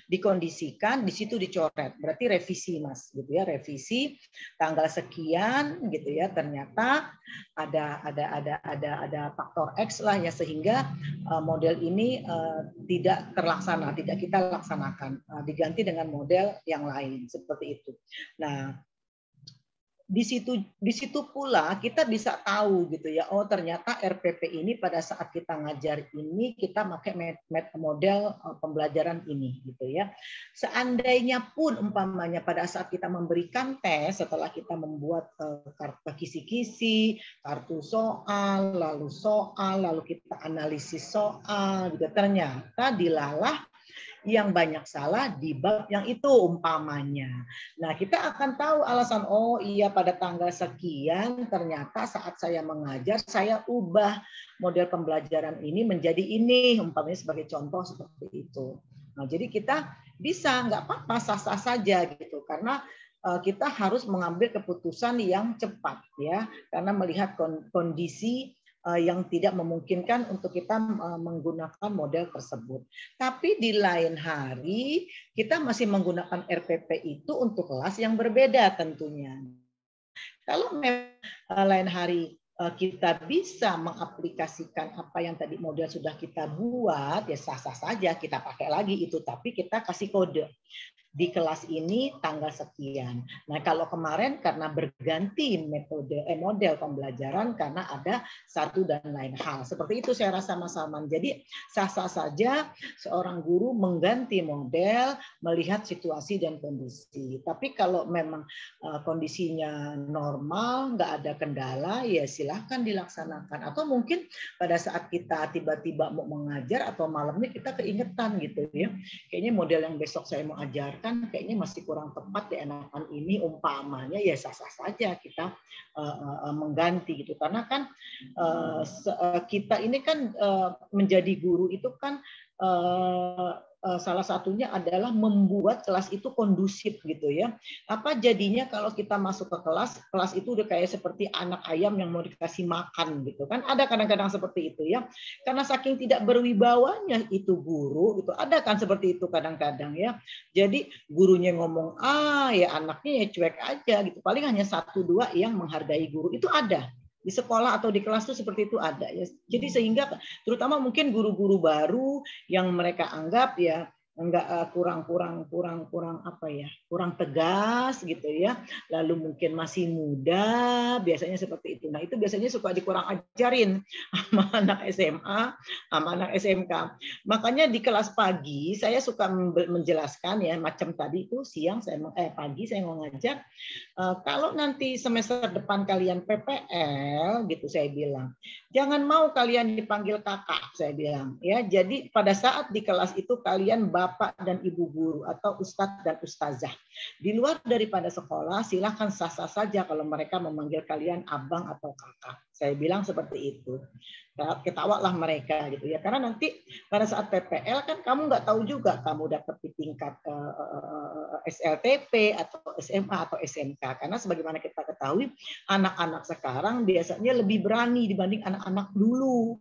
Speaker 6: dikondisikan, di situ dicoret, berarti revisi Mas gitu ya, revisi tanggal sekian gitu ya, ternyata ada faktor X lah ya sehingga model ini tidak terlaksana, tidak kita laksanakan, diganti dengan model yang lain seperti itu. Nah, di situ pula kita bisa tahu gitu ya, oh ternyata RPP ini pada saat kita ngajar ini kita pakai model pembelajaran ini gitu ya. Seandainya pun umpamanya pada saat kita memberikan tes setelah kita membuat kisi-kisi, kartu soal, lalu kita analisis soal gitu, ternyata dilalah yang banyak salah di bab yang itu umpamanya. Nah, kita akan tahu alasan, oh iya pada tanggal sekian ternyata saat saya mengajar saya ubah model pembelajaran ini menjadi ini, umpamanya sebagai contoh seperti itu. Nah, jadi kita bisa nggak apa-apa sah-sah saja gitu karena kita harus mengambil keputusan yang cepat ya karena melihat kondisi yang tidak memungkinkan untuk kita menggunakan model tersebut. Tapi di lain hari kita masih menggunakan RPP itu untuk kelas yang berbeda tentunya. Kalau lain hari kita bisa mengaplikasikan apa yang tadi model sudah kita buat, ya sah-sah saja kita pakai lagi itu, tapi kita kasih kode. Di kelas ini tanggal sekian. Nah, kalau kemarin karena berganti model pembelajaran karena ada satu dan lain hal. Seperti itu saya rasa Mas Salman. Jadi sah-sah saja seorang guru mengganti model melihat situasi dan kondisi. Tapi kalau memang kondisinya normal, nggak ada kendala, ya silahkan dilaksanakan. Atau mungkin pada saat kita tiba-tiba mau mengajar atau malamnya kita keingetan gitu ya. Kayaknya model yang besok saya mau ajarkan kayaknya masih kurang tepat di enakan ini umpamanya, ya sah-sah saja kita mengganti gitu karena kan kita ini kan menjadi guru itu kan salah satunya adalah membuat kelas itu kondusif gitu ya. Apa jadinya kalau kita masuk ke kelas itu udah kayak seperti anak ayam yang mau dikasih makan gitu kan. Ada kadang-kadang seperti itu ya. Karena saking tidak berwibawanya itu guru, itu ada kan seperti itu kadang-kadang ya. Jadi gurunya ngomong ya anaknya ya cuek aja gitu. Paling hanya 1-2 yang menghargai guru. Itu ada. Di sekolah atau di kelas itu seperti itu ada ya. Jadi sehingga terutama mungkin guru-guru baru yang mereka anggap ya enggak kurang apa ya, kurang tegas gitu ya, lalu mungkin masih muda, biasanya seperti itu. Nah itu biasanya suka dikurang ajarin sama anak SMA, sama anak SMK. Makanya di kelas pagi saya suka menjelaskan ya, macam tadi itu siang pagi saya mau ngajar, kalau nanti semester depan kalian PPL gitu saya bilang, jangan mau kalian dipanggil kakak saya bilang ya. Jadi pada saat di kelas itu kalian bapak dan ibu guru atau ustadz dan ustazah. Di luar daripada sekolah silahkan sah-sah saja kalau mereka memanggil kalian abang atau kakak. Saya bilang seperti itu. Ketawalah mereka gitu ya, karena nanti pada saat PPL kan kamu nggak tahu juga kamu dapat di tingkat SLTP atau SMA atau SMK, karena sebagaimana kita ketahui anak-anak sekarang biasanya lebih berani dibanding anak-anak dulu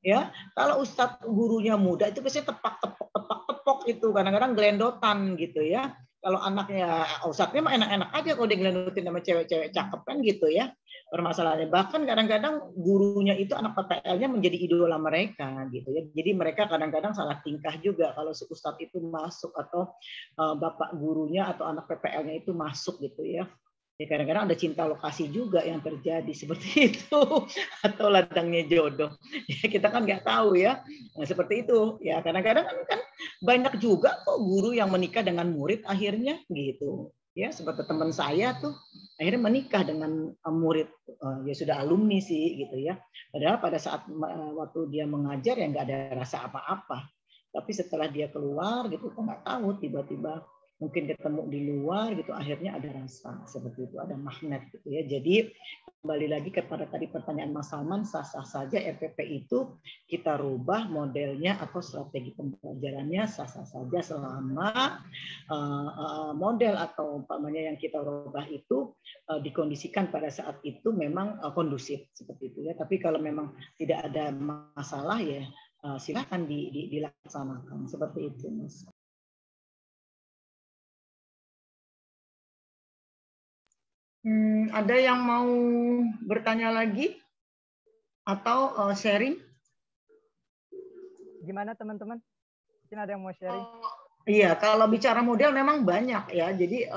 Speaker 6: ya. Kalau ustadz gurunya muda itu biasanya tepak-tepok itu, kadang-kadang gelendotan gitu ya. Kalau anaknya ustadznya mah enak-enak aja kalau digelendotin sama cewek-cewek cakep kan gitu ya. Permasalahannya bahkan kadang-kadang gurunya itu anak PPL-nya menjadi idola mereka gitu ya. Jadi mereka kadang-kadang salah tingkah juga kalau si ustadz itu masuk atau bapak gurunya atau anak PPL-nya itu masuk gitu ya. Ya kadang-kadang ada cinta lokasi juga yang terjadi seperti itu, atau ladangnya jodoh. Ya kita kan nggak tahu ya. Nah, seperti itu. Ya kadang-kadang kan banyak juga kok guru yang menikah dengan murid akhirnya gitu. Ya seperti teman saya tuh akhirnya menikah dengan murid, ya sudah alumni sih gitu ya. Padahal pada saat waktu dia mengajar ya nggak ada rasa apa-apa. Tapi setelah dia keluar gitu kok nggak tahu tiba-tiba mungkin ketemu di luar gitu akhirnya ada rasa seperti itu, ada magnet gitu ya. Jadi kembali lagi kepada tadi pertanyaan Mas Salman, sah-sah saja RPP itu kita rubah modelnya atau strategi pembelajarannya sah-sah saja selama model atau umpamanya yang kita rubah itu dikondisikan pada saat itu memang kondusif seperti itu ya. Tapi kalau memang tidak ada masalah ya silakan dilaksanakan seperti itu, Mas. Ada yang mau bertanya lagi atau sharing?
Speaker 2: Gimana teman-teman? Mungkin ada yang mau sharing?
Speaker 6: Iya, kalau bicara model memang banyak ya. Jadi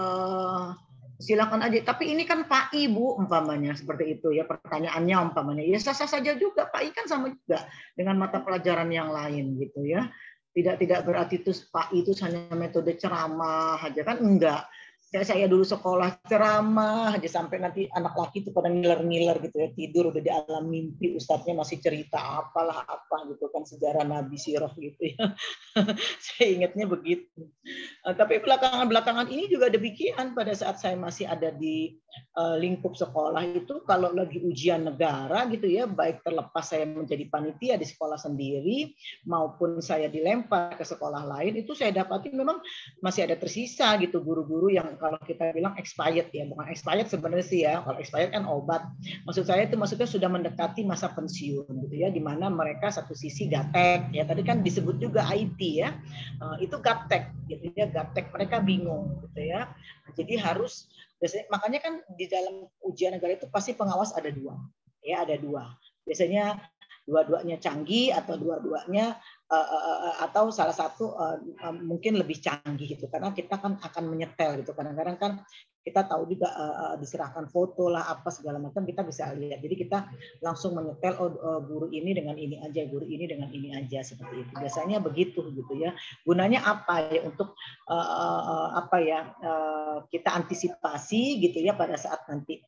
Speaker 6: silakan aja. Tapi ini kan Pak Ibu umpamanya seperti itu ya, pertanyaannya umpamanya. Ya sah-sah saja juga. Pak I kan sama juga dengan mata pelajaran yang lain gitu ya. Tidak berarti itu Pak I itu hanya metode ceramah aja kan, enggak. Saya dulu sekolah ceramah aja sampai nanti anak laki itu pada ngiler-ngiler gitu ya, tidur udah di alam mimpi, ustadznya masih cerita apalah apa gitu kan, sejarah Nabi Sirah gitu ya. Saya ingatnya begitu. Tapi belakangan ini juga demikian. Pada saat saya masih ada di lingkup sekolah itu, kalau lagi ujian negara gitu ya, baik terlepas saya menjadi panitia di sekolah sendiri maupun saya dilempar ke sekolah lain, itu saya dapati memang masih ada tersisa gitu guru-guru yang kalau kita bilang expired ya, bukan expired sebenarnya sih ya, kalau expired kan obat. Maksud saya itu maksudnya sudah mendekati masa pensiun gitu ya, di mana mereka satu sisi gaptek ya, tadi kan disebut juga IT ya, itu gaptek gitu ya, gaptek mereka bingung gitu ya. Jadi harus biasanya, makanya kan di dalam ujian negara itu pasti pengawas ada dua ya, ada dua. Biasanya dua-duanya canggih atau dua-duanya atau salah satu mungkin lebih canggih gitu, karena kita kan akan menyetel gitu, kadang-kadang kan kita tahu juga diserahkan foto lah apa segala macam, kita bisa lihat, jadi kita langsung menyetel guru ini dengan ini aja, guru ini dengan ini aja, seperti itu biasanya begitu gitu ya. Gunanya apa ya, untuk kita antisipasi gitu ya pada saat nanti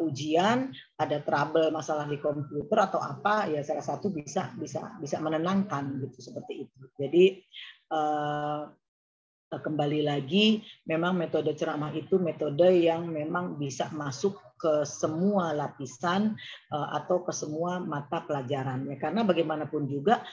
Speaker 6: ujian ada trouble masalah di komputer atau apa ya, salah satu bisa menenangkan gitu, seperti itu. Jadi kembali lagi memang metode ceramah itu metode yang memang bisa masuk ke semua lapisan atau ke semua mata pelajaran ya, karena bagaimanapun juga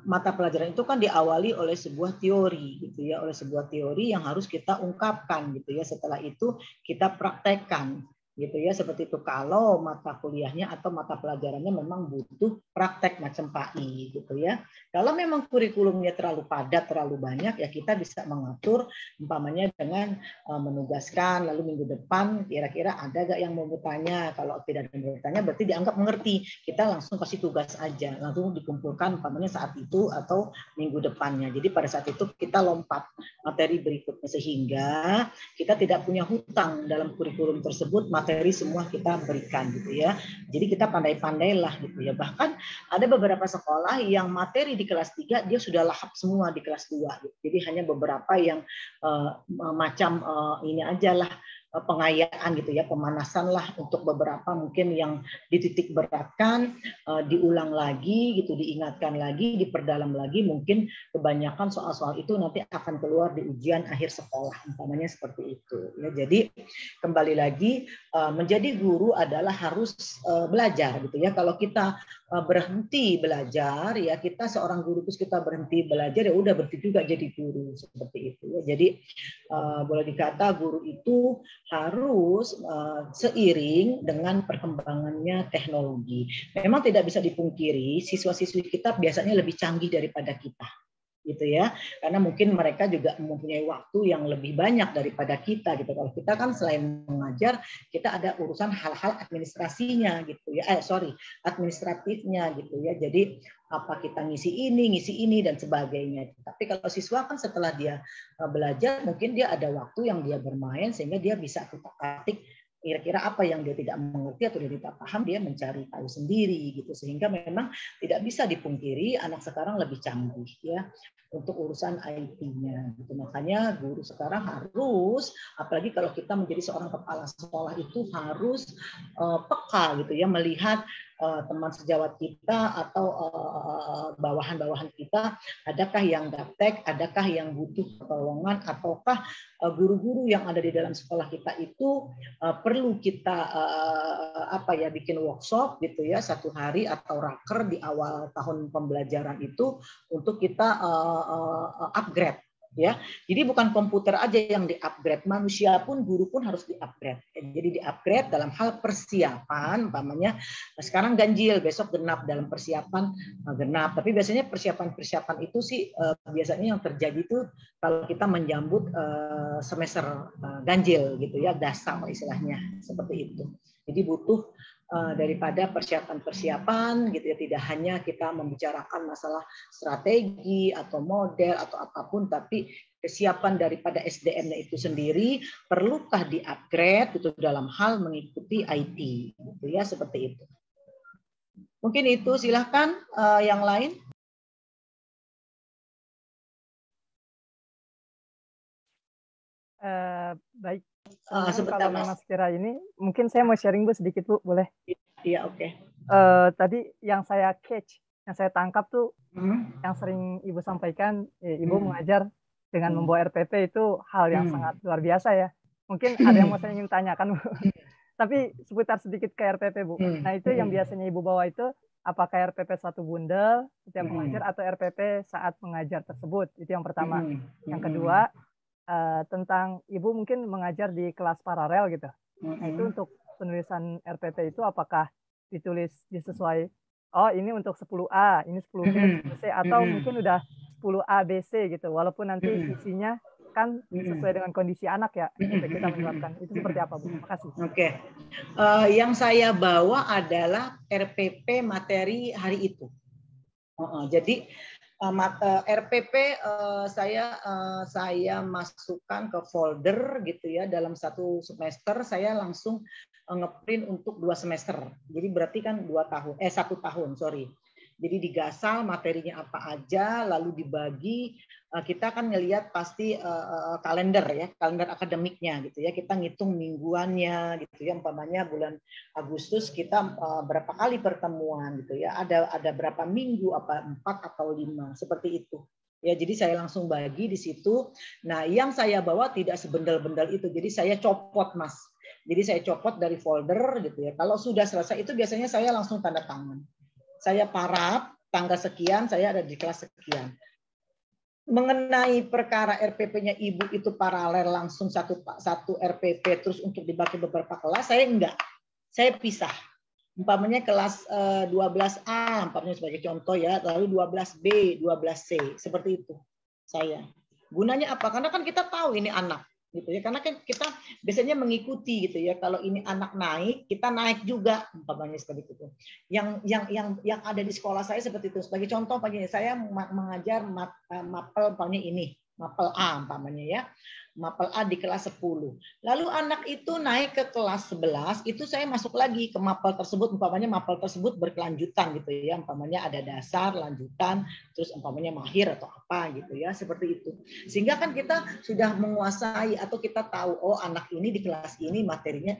Speaker 6: mata pelajaran itu kan diawali oleh sebuah teori gitu ya, oleh sebuah teori yang harus kita ungkapkan gitu ya, setelah itu kita praktekkan. gitu ya, seperti itu kalau mata kuliahnya atau mata pelajarannya memang butuh praktek macam PAI gitu ya. Kalau memang kurikulumnya terlalu padat, terlalu banyak, ya kita bisa mengatur umpamanya dengan menugaskan, lalu minggu depan kira-kira ada gak yang mau bertanya. Kalau tidak ada yang bertanya berarti dianggap mengerti, kita langsung kasih tugas aja, langsung dikumpulkan umpamanya saat itu atau minggu depannya. Jadi pada saat itu kita lompat materi berikutnya, sehingga kita tidak punya hutang dalam kurikulum tersebut, materi semua kita berikan gitu ya. Jadi kita pandai-pandailah gitu ya. Bahkan ada beberapa sekolah yang materi di kelas 3 dia sudah lahap semua di kelas 2 gitu. Jadi hanya beberapa yang macam ini aja lah, pengayaan gitu ya, pemanasan lah untuk beberapa mungkin yang dititik beratkan, diulang lagi gitu, diingatkan lagi, diperdalam lagi. Mungkin kebanyakan soal-soal itu nanti akan keluar di ujian akhir sekolah, umpamanya seperti itu ya. Jadi kembali lagi, menjadi guru adalah harus belajar gitu ya. Kalau kita berhenti belajar ya, kita seorang guru terus kita berhenti belajar, ya udah berhenti juga jadi guru, seperti itu ya. Jadi boleh dikata guru itu harus seiring dengan perkembangannya teknologi. Memang tidak bisa dipungkiri siswa-siswi kita biasanya lebih canggih daripada kita, gitu ya, karena mungkin mereka juga mempunyai waktu yang lebih banyak daripada kita gitu. Kalau kita kan selain mengajar, kita ada urusan hal-hal administrasinya gitu ya, administratifnya gitu ya. Jadi apa kita ngisi ini dan sebagainya. Tapi kalau siswa kan setelah dia belajar, mungkin dia ada waktu yang dia bermain sehingga dia bisa kutak-katik kira-kira apa yang dia tidak mengerti atau dia tidak paham, dia mencari tahu sendiri gitu. Sehingga memang tidak bisa dipungkiri anak sekarang lebih canggih ya untuk urusan IT-nya gitu. Makanya guru sekarang harus, apalagi kalau kita menjadi seorang kepala sekolah, itu harus peka gitu ya, melihat teman sejawat kita atau bawahan-bawahan kita, adakah yang gaptek, adakah yang butuh pertolongan, ataukah guru-guru yang ada di dalam sekolah kita itu perlu kita bikin workshop gitu ya, 1 hari atau raker di awal tahun pembelajaran itu untuk kita upgrade ya. Jadi bukan komputer aja yang di-upgrade, manusia pun, guru pun harus di-upgrade. Jadi di-upgrade dalam hal persiapan, umpamanya sekarang ganjil, besok genap, dalam persiapan genap. Tapi biasanya persiapan itu sih biasanya yang terjadi itu kalau kita menyambut semester ganjil gitu ya, dasar istilahnya, seperti itu. Jadi butuh daripada persiapan-persiapan gitu ya, tidak hanya kita membicarakan masalah strategi atau model atau apapun, tapi kesiapan daripada SDM-nya itu sendiri perlukah di-upgrade gitu dalam hal mengikuti IT gitu ya, seperti itu. Mungkin itu, silahkan yang lain.
Speaker 2: Baik.
Speaker 6: Sebentar,
Speaker 2: Kalau
Speaker 6: Mas.
Speaker 2: memang sekira ini, mungkin saya mau sharing Bu sedikit Bu, boleh?
Speaker 6: Iya, oke.
Speaker 2: Tadi yang saya catch, yang saya tangkap tuh, yang sering Ibu sampaikan, Ibu mengajar dengan membawa RPP itu hal yang sangat luar biasa ya. Mungkin ada yang mau saya ingin tanyakan Bu. Tapi seputar sedikit ke RPP Bu. Nah itu yang biasanya Ibu bawa itu, apakah RPP satu bundel setiap mengajar atau RPP saat mengajar tersebut? Itu yang pertama. Yang kedua, tentang Ibu mungkin mengajar di kelas paralel gitu. Nah itu untuk penulisan RPP itu apakah ditulis disesuai, oh ini untuk 10A, ini 10B, 10C, atau mungkin udah 10A, B, C gitu, walaupun nanti isinya kan sesuai dengan kondisi anak ya, kita menerapkan. Itu seperti apa Bu? Makasih.
Speaker 6: Oke. Yang saya bawa adalah RPP materi hari itu. Jadi RPP saya masukkan ke folder gitu ya, dalam 1 semester saya langsung ngeprint untuk 2 semester. Jadi berarti kan 1 tahun, sorry. Jadi digasal materinya apa aja, lalu dibagi. Kita kan ngelihat pasti kalender ya, kalender akademiknya gitu ya. Kita ngitung mingguannya gitu ya. Umpamanya bulan Agustus kita berapa kali pertemuan gitu ya. Ada berapa minggu, apa 4 atau 5, seperti itu. Ya, jadi saya langsung bagi di situ. Nah, yang saya bawa tidak sebendel-bendel itu. Jadi saya copot, Mas. Jadi saya copot dari folder gitu ya. Kalau sudah selesai itu biasanya saya langsung tanda tangan. Saya paraf, tanggal sekian saya ada di kelas sekian. mengenai perkara RPP-nya Ibu itu paralel langsung satu RPP terus untuk dibagi beberapa kelas, saya enggak. Saya pisah. Umpamanya kelas 12A, umpamanya sebagai contoh ya, lalu 12B, 12C, seperti itu saya. Gunanya apa? Karena kan kita tahu ini anak, gitu ya. Karena kan kita biasanya mengikuti gitu ya. Kalau ini anak naik, kita naik juga, umpamanya seperti itu. Yang ada di sekolah saya seperti itu. Sebagai contoh, saya mengajar mapel umpamanya ini, mapel A umpamanya ya. Mapel A di kelas 10. Lalu anak itu naik ke kelas 11, itu saya masuk lagi ke mapel tersebut, umpamanya mapel tersebut berkelanjutan gitu ya, umpamanya ada dasar, lanjutan, terus umpamanya mahir atau apa gitu ya, seperti itu. Sehingga kan kita sudah menguasai atau kita tahu, oh anak ini di kelas ini materinya,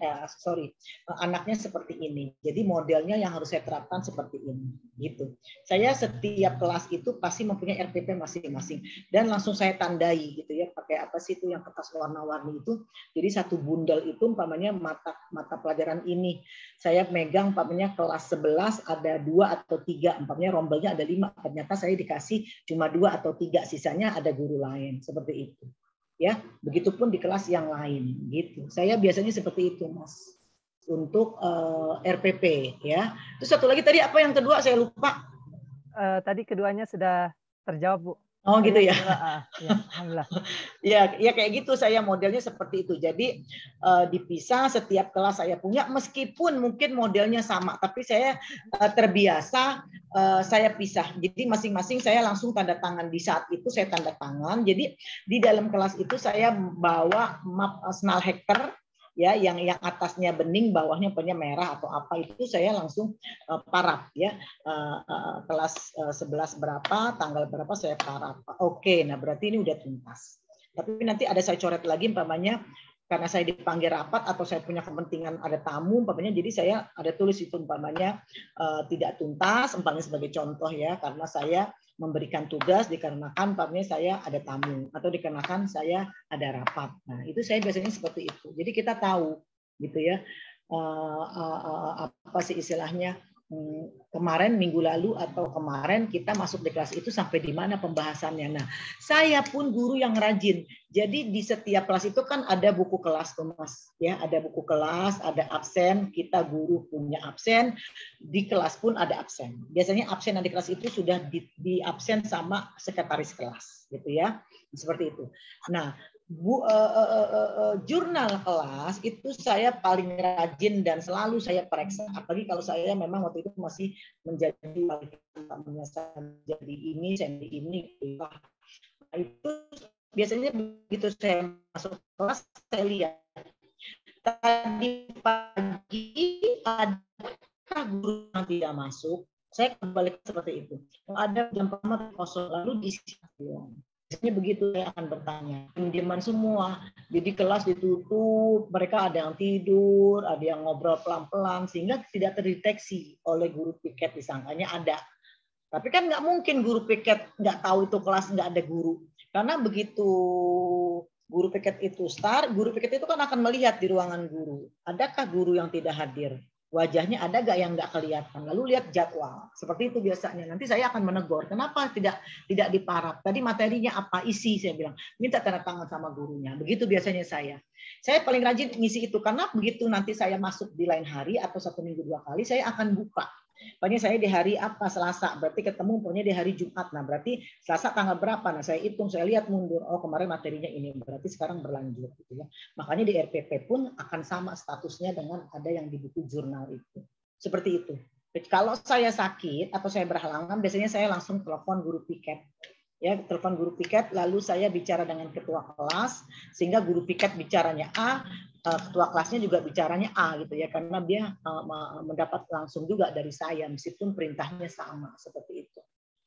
Speaker 6: anaknya seperti ini. Jadi modelnya yang harus saya terapkan seperti ini gitu. Saya setiap kelas itu pasti mempunyai RPP masing-masing dan langsung saya tandai gitu ya, pakai apa sih itu yang kertas warna-warni itu. Jadi satu bundel itu umpamanya mata pelajaran ini saya megang umpamanya kelas 11 ada 2 atau 3, umpamanya rombelnya ada 5, ternyata saya dikasih cuma 2 atau 3, sisanya ada guru lain, seperti itu. Ya, begitupun di kelas yang lain gitu. Saya biasanya seperti itu, Mas. Untuk RPP ya. Terus satu lagi tadi apa yang kedua saya lupa.
Speaker 2: Tadi keduanya sudah terjawab, Bu.
Speaker 6: Oh gitu ya.
Speaker 2: Ya, alhamdulillah.
Speaker 6: Ya kayak gitu, saya modelnya seperti itu. Jadi dipisah, setiap kelas saya punya, meskipun mungkin modelnya sama, tapi saya terbiasa saya pisah. Jadi masing-masing saya langsung tanda tangan di saat itu, saya tanda tangan. Jadi di dalam kelas itu saya bawa map Snell Hector. Ya, yang atasnya bening, bawahnya punya merah atau apa, itu saya langsung paraf ya, kelas 11 berapa, tanggal berapa saya paraf. Oke, nah berarti ini udah tuntas. Tapi nanti ada saya coret lagi, umpamanya karena saya dipanggil rapat atau saya punya kepentingan ada tamu, umpamanya jadi saya ada tulis itu umpamanya tidak tuntas, umpamanya sebagai contoh ya, karena saya memberikan tugas dikarenakan umpamanya saya ada tamu atau dikarenakan saya ada rapat. Nah, itu saya biasanya seperti itu. Jadi kita tahu gitu ya, apa sih istilahnya, kemarin minggu lalu atau kemarin kita masuk di kelas itu sampai di mana pembahasannya. Nah, saya pun guru yang rajin. Jadi di setiap kelas itu kan ada buku kelas tuh, Mas. Ya, ada buku kelas, ada absen, kita guru punya absen, di kelas pun ada absen. Biasanya absen di kelas itu sudah di absen sama sekretaris kelas, gitu ya. Seperti itu. Nah, jurnal kelas itu saya paling rajin dan selalu saya periksa. Apalagi kalau saya memang waktu itu masih menjadi ini, saya ini. Nah, itu biasanya begitu saya masuk kelas saya lihat. Tadi pagi ada guru yang tidak masuk, saya kembali seperti itu. Ada jam kosong lalu diisi. Biasanya begitu saya akan bertanya. Diam semua. Jadi kelas ditutup, mereka ada yang tidur, ada yang ngobrol pelan-pelan, sehingga tidak terdeteksi oleh guru piket, disangkanya ada. Tapi kan nggak mungkin guru piket nggak tahu itu kelas nggak ada guru. Karena begitu guru piket itu start, guru piket itu kan akan melihat di ruangan guru. Adakah guru yang tidak hadir? Wajahnya ada nggak yang nggak kelihatan? Lalu lihat jadwal. Seperti itu biasanya. Nanti saya akan menegur. Kenapa tidak diparaf? Tadi materinya apa? Isi, saya bilang. Minta tanda tangan sama gurunya. Begitu biasanya saya. Saya paling rajin ngisi itu karena begitu nanti saya masuk di lain hari atau 1 minggu 2 kali, saya akan buka. Pokoknya saya di hari apa, Selasa, berarti ketemu pokoknya di hari Jumat. Nah, berarti Selasa tanggal berapa? Nah, saya hitung, saya lihat mundur. Oh, kemarin materinya ini, berarti sekarang berlanjut gitu ya. Makanya di RPP pun akan sama statusnya dengan ada yang di buku jurnal itu. Seperti itu. Kalau saya sakit atau saya berhalangan, biasanya saya langsung telepon guru piket. Ya, telepon guru piket, lalu saya bicara dengan ketua kelas, sehingga guru piket bicaranya A, ketua kelasnya juga bicaranya A gitu ya, karena dia mendapat langsung juga dari saya meskipun perintahnya sama, seperti itu.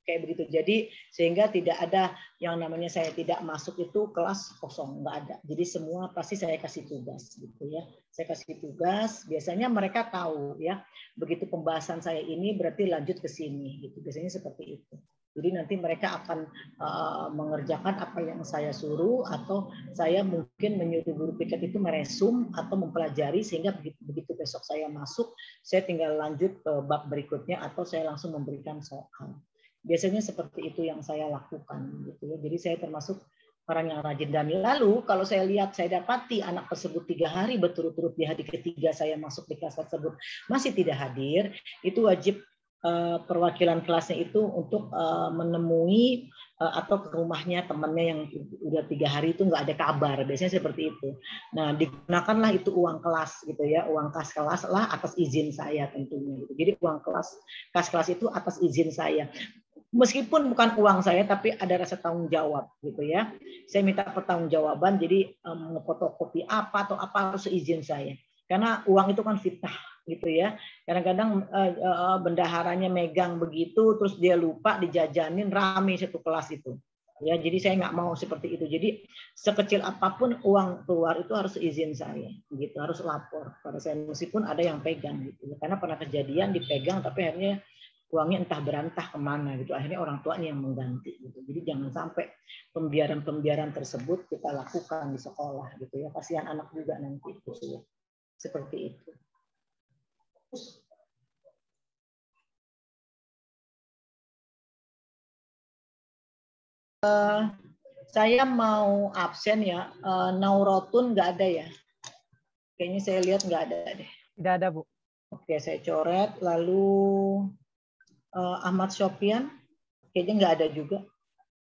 Speaker 6: Kayak begitu. Jadi sehingga tidak ada yang namanya saya tidak masuk itu kelas kosong, nggak ada. Jadi semua pasti saya kasih tugas gitu ya. Saya kasih tugas, biasanya mereka tahu ya. Begitu pembahasan saya ini berarti lanjut ke sini gitu. Biasanya seperti itu. Jadi nanti mereka akan mengerjakan apa yang saya suruh atau saya mungkin menyuruh guru piket itu meresum atau mempelajari sehingga begitu besok saya masuk, saya tinggal lanjut ke bab berikutnya atau saya langsung memberikan soal. Biasanya seperti itu yang saya lakukan gitu ya. Jadi saya termasuk orang yang rajin. Dan lalu kalau saya lihat, saya dapati anak tersebut 3 hari berturut-turut di hari ketiga saya masuk di kelas tersebut masih tidak hadir, itu wajib perwakilan kelasnya itu untuk menemui atau ke rumahnya temannya yang udah 3 hari itu nggak ada kabar, biasanya seperti itu. Nah, digunakanlah itu uang kelas gitu ya, uang kas kelas lah atas izin saya tentunya. Gitu. Jadi uang kas kelas itu atas izin saya. Meskipun bukan uang saya, tapi ada rasa tanggung jawab gitu ya. Saya minta pertanggungjawaban, jadi fotokopi apa atau apa harus izin saya. Karena uang itu kan fitnah gitu ya. Kadang-kadang bendaharanya megang begitu, terus dia lupa dijajanin, rame satu kelas itu. Ya, jadi saya nggak mau seperti itu. Jadi sekecil apapun uang keluar itu harus izin saya, gitu, harus lapor pada saya meskipun ada yang pegang gitu. Karena pernah kejadian dipegang, tapi akhirnya uangnya entah berantah kemana gitu. Akhirnya orang tuanya yang mengganti gitu. Jadi jangan sampai pembiaran tersebut kita lakukan di sekolah gitu ya. Kasihan anak juga nanti gitu ya. Seperti itu. Saya mau absen ya. Naurotun nggak ada ya. Kayaknya saya lihat nggak ada deh.
Speaker 2: Tidak ada, Bu.
Speaker 6: Oke, saya coret. Lalu Ahmad Sofyan, kayaknya nggak ada juga.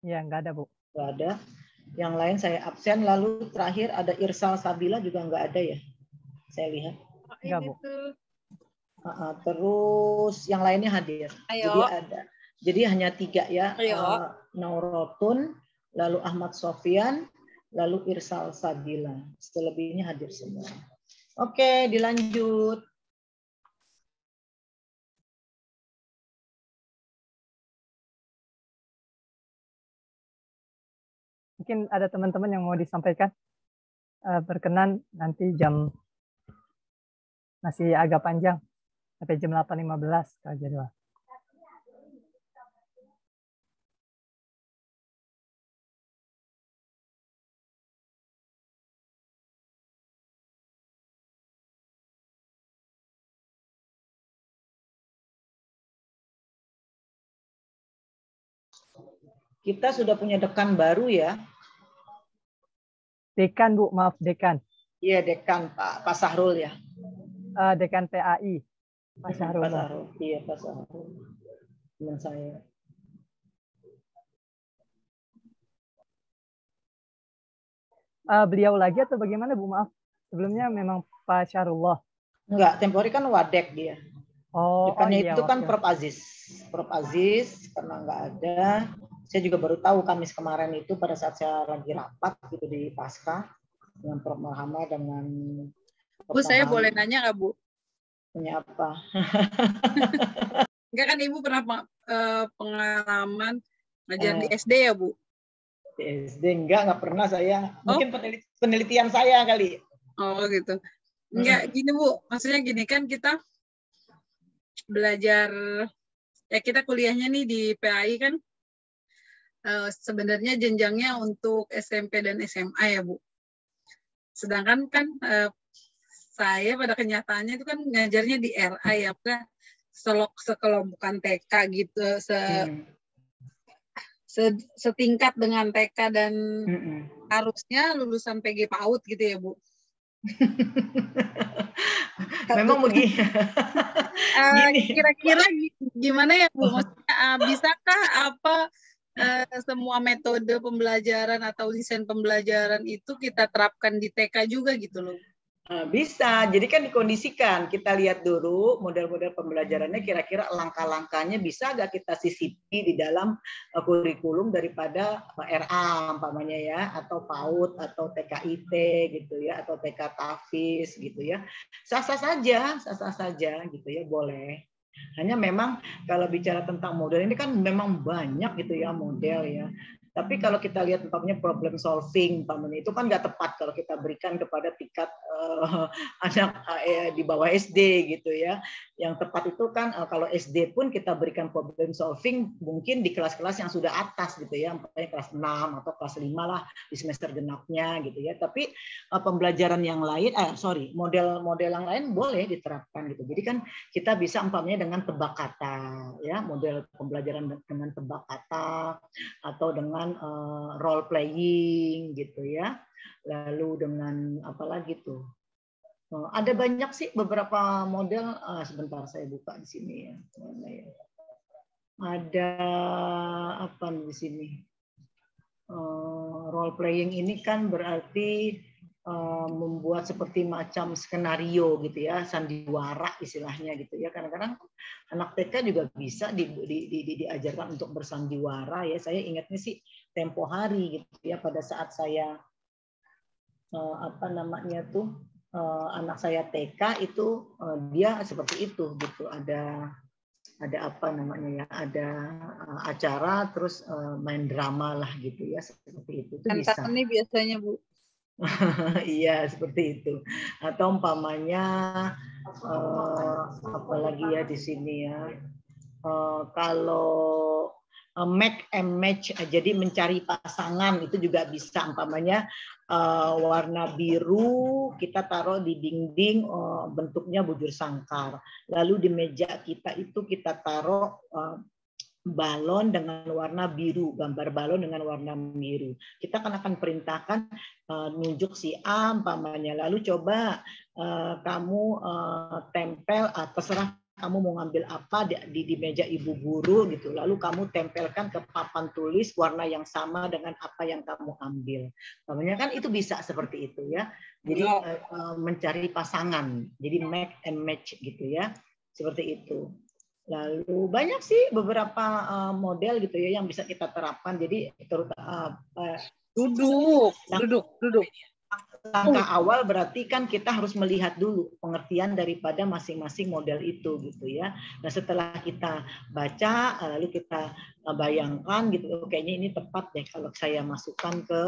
Speaker 2: Iya, nggak ada, Bu.
Speaker 6: Nggak ada. Yang lain saya absen. Lalu terakhir ada Irsal Sabila juga nggak ada ya. Saya lihat.
Speaker 2: Nggak, Bu.
Speaker 6: Terus yang lainnya hadir.
Speaker 3: Ayo.
Speaker 6: Jadi ada. Jadi hanya 3 ya. Naurotun, lalu Ahmad Sofyan, lalu Irsal Sabila. Selebihnya hadir semua. Oke, dilanjut.
Speaker 2: Mungkin ada teman-teman yang mau disampaikan. Berkenan nanti jam masih agak panjang. Sampai jam 8.15 kalau jadwal.
Speaker 6: Kita sudah punya dekan baru ya.
Speaker 2: Dekan, Bu. Maaf, dekan.
Speaker 6: Iya, dekan Pak Sahrul ya.
Speaker 2: Dekan PAI. Pak Sahrul.
Speaker 6: Iya, Pak Sahrul. Teman saya.
Speaker 2: Beliau lagi atau bagaimana, Bu? Maaf. Sebelumnya memang Pak Syahrullah.
Speaker 6: Enggak, temporary kan Wadek dia. Dekannya
Speaker 2: iya,
Speaker 6: itu kan Prof Aziz. Prof Aziz karena nggak ada. Saya juga baru tahu Kamis kemarin itu pada saat saya lagi rapat gitu di Pasca dengan Prof Muhammad dengan
Speaker 3: Bu, saya boleh nanya nggak, Bu?
Speaker 6: Punya apa?
Speaker 3: Enggak kan Ibu pernah pengalaman ngajar di SD ya, Bu?
Speaker 6: Di SD nggak pernah saya. Mungkin penelitian saya kali.
Speaker 3: Oh gitu. Enggak, gini Bu. Maksudnya gini kan kita belajar, ya kita kuliahnya nih di PAI kan sebenarnya jenjangnya untuk SMP dan SMA ya Bu. Sedangkan kan saya pada kenyataannya itu kan ngajarnya di RA ya, sekelompokan TK gitu, setingkat dengan TK dan harusnya lulusan PG PAUD gitu ya Bu.
Speaker 6: Memang begini.
Speaker 3: Kira-kira gimana ya Bu? Maksudnya bisakah semua metode pembelajaran atau desain pembelajaran itu kita terapkan di TK juga gitu loh?
Speaker 6: Bisa, jadi kan dikondisikan. Kita lihat dulu model-model pembelajarannya, kira-kira langkah-langkahnya bisa nggak kita sisipi di dalam kurikulum daripada RA umpamanya ya, atau PAUD atau TKIT gitu ya, atau TK Tafis gitu ya. Sah-sah saja gitu ya, boleh. Hanya memang kalau bicara tentang model ini kan memang banyak gitu ya model ya. Tapi kalau kita lihat umpamanya problem solving, umpamanya itu kan nggak tepat kalau kita berikan kepada tingkat anak di bawah SD gitu ya. Yang tepat itu kan kalau SD pun kita berikan problem solving mungkin di kelas-kelas yang sudah atas gitu ya, misalnya kelas 6 atau kelas 5 lah di semester genapnya gitu ya. Tapi pembelajaran yang lain, model-model yang lain boleh diterapkan gitu. Jadi kan kita bisa umpamanya dengan tebak kata ya, model pembelajaran dengan tebak kata atau dengan role playing gitu ya. Lalu dengan apa lagi tuh? Ada banyak sih beberapa model. Sebentar saya buka di sini ya. Mana ya? Ada apa di sini? Role playing ini kan berarti membuat seperti macam skenario gitu ya, sandiwara istilahnya gitu ya. Kadang-kadang anak TK juga bisa diajarkan untuk bersandiwara ya. Saya ingatnya sih tempo hari gitu ya, pada saat saya apa namanya tuh anak saya TK itu dia seperti itu gitu, ada apa namanya ya, ada acara terus main drama lah gitu ya, seperti itu bisa.
Speaker 3: Nih biasanya Bu.
Speaker 6: Iya seperti itu. Atau umpamanya apalagi ya di sini ya, kalau make and match, jadi mencari pasangan itu juga bisa. Umpamanya warna biru kita taruh di dinding bentuknya bujur sangkar, lalu di meja kita itu kita taruh balon dengan warna biru, gambar balon dengan warna biru. Kita akan perintahkan nunjuk si A umpamanya, lalu coba kamu tempel, terserah kamu mau ngambil apa di meja ibu guru gitu, lalu kamu tempelkan ke papan tulis warna yang sama dengan apa yang kamu ambil. Namanya kan itu bisa seperti itu ya. Jadi mencari pasangan, jadi make and match gitu ya, seperti itu. Lalu banyak sih beberapa model gitu ya yang bisa kita terapkan. Jadi terutama
Speaker 3: duduk.
Speaker 6: Langkah awal berarti kan kita harus melihat dulu pengertian daripada masing-masing model itu gitu ya. Nah setelah kita baca lalu kita bayangkan gitu, kayaknya ini tepat deh kalau saya masukkan ke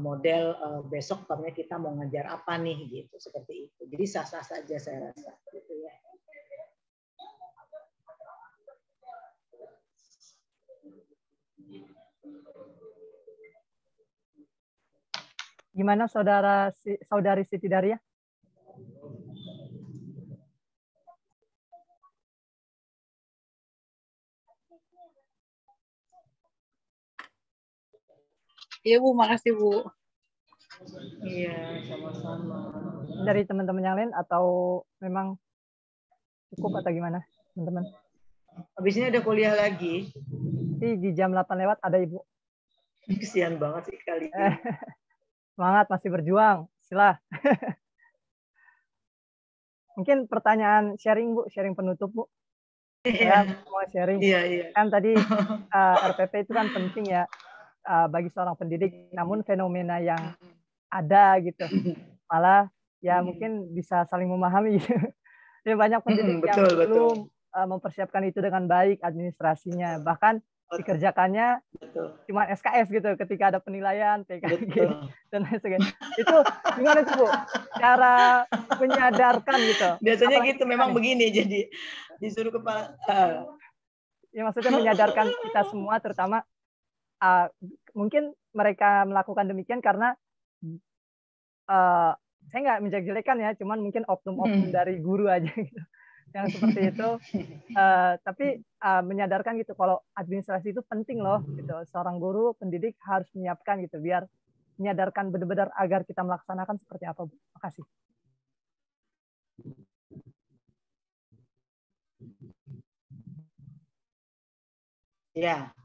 Speaker 6: model besok karena kita mau ngajar apa nih gitu, seperti itu. Jadi sah-sah saja saya rasa gitu ya.
Speaker 2: Gimana saudari Siti Daria?
Speaker 3: Iya Bu, makasih Bu.
Speaker 6: Iya, sama-sama.
Speaker 2: Dari teman-teman yang lain atau memang cukup atau gimana, teman-teman?
Speaker 6: Habis ini ada kuliah lagi.
Speaker 2: Di jam 8 lewat ada Ibu.
Speaker 6: Kesian banget sih kali ini.
Speaker 2: Semangat, masih berjuang. Sila. Mungkin pertanyaan sharing Bu, sharing penutup Bu. Saya mau sharing.
Speaker 6: Iya.
Speaker 2: Kan tadi RPP itu kan penting ya bagi seorang pendidik. Namun fenomena yang ada gitu, malah ya mungkin bisa saling memahami. Ya, banyak pendidik yang belum mempersiapkan itu dengan baik administrasinya. Bahkan dikerjakannya cuma SKS gitu ketika ada penilaian TKG dan lain sebagainya. Itu gimana tuh Bu cara menyadarkan gitu?
Speaker 6: Biasanya gitu memang begini, jadi disuruh kepala.
Speaker 2: Ya maksudnya menyadarkan kita semua, terutama mungkin mereka melakukan demikian karena saya nggak menjelek-jelekan ya, cuman mungkin oknum-oknum dari guru aja gitu yang seperti itu. Tapi menyadarkan gitu kalau administrasi itu penting loh gitu. Seorang guru pendidik harus menyiapkan gitu biar menyadarkan benar-benar agar kita melaksanakan seperti apa Bu. Makasih.
Speaker 6: Ya,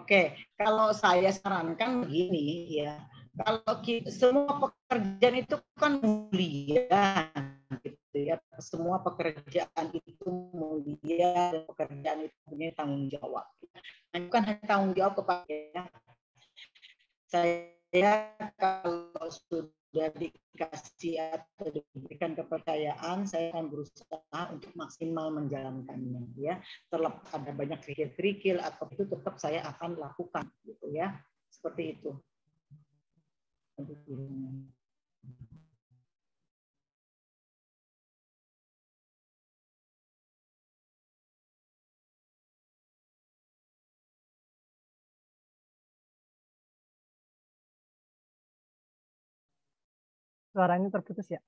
Speaker 6: oke. Kalau saya sarankan begini ya, kalau semua pekerjaan itu kan mulia. Gitu ya, semua pekerjaan itu mulia dan pekerjaan itu punya tanggung jawab. Bukan hanya tanggung jawab kepada saya, kalau sudah dikasih atau diberikan kepercayaan, saya akan berusaha untuk maksimal menjalankannya. Ya, terlepas ada banyak kerikil atau itu tetap saya akan lakukan, gitu ya, seperti itu.
Speaker 2: Suaranya terputus ya.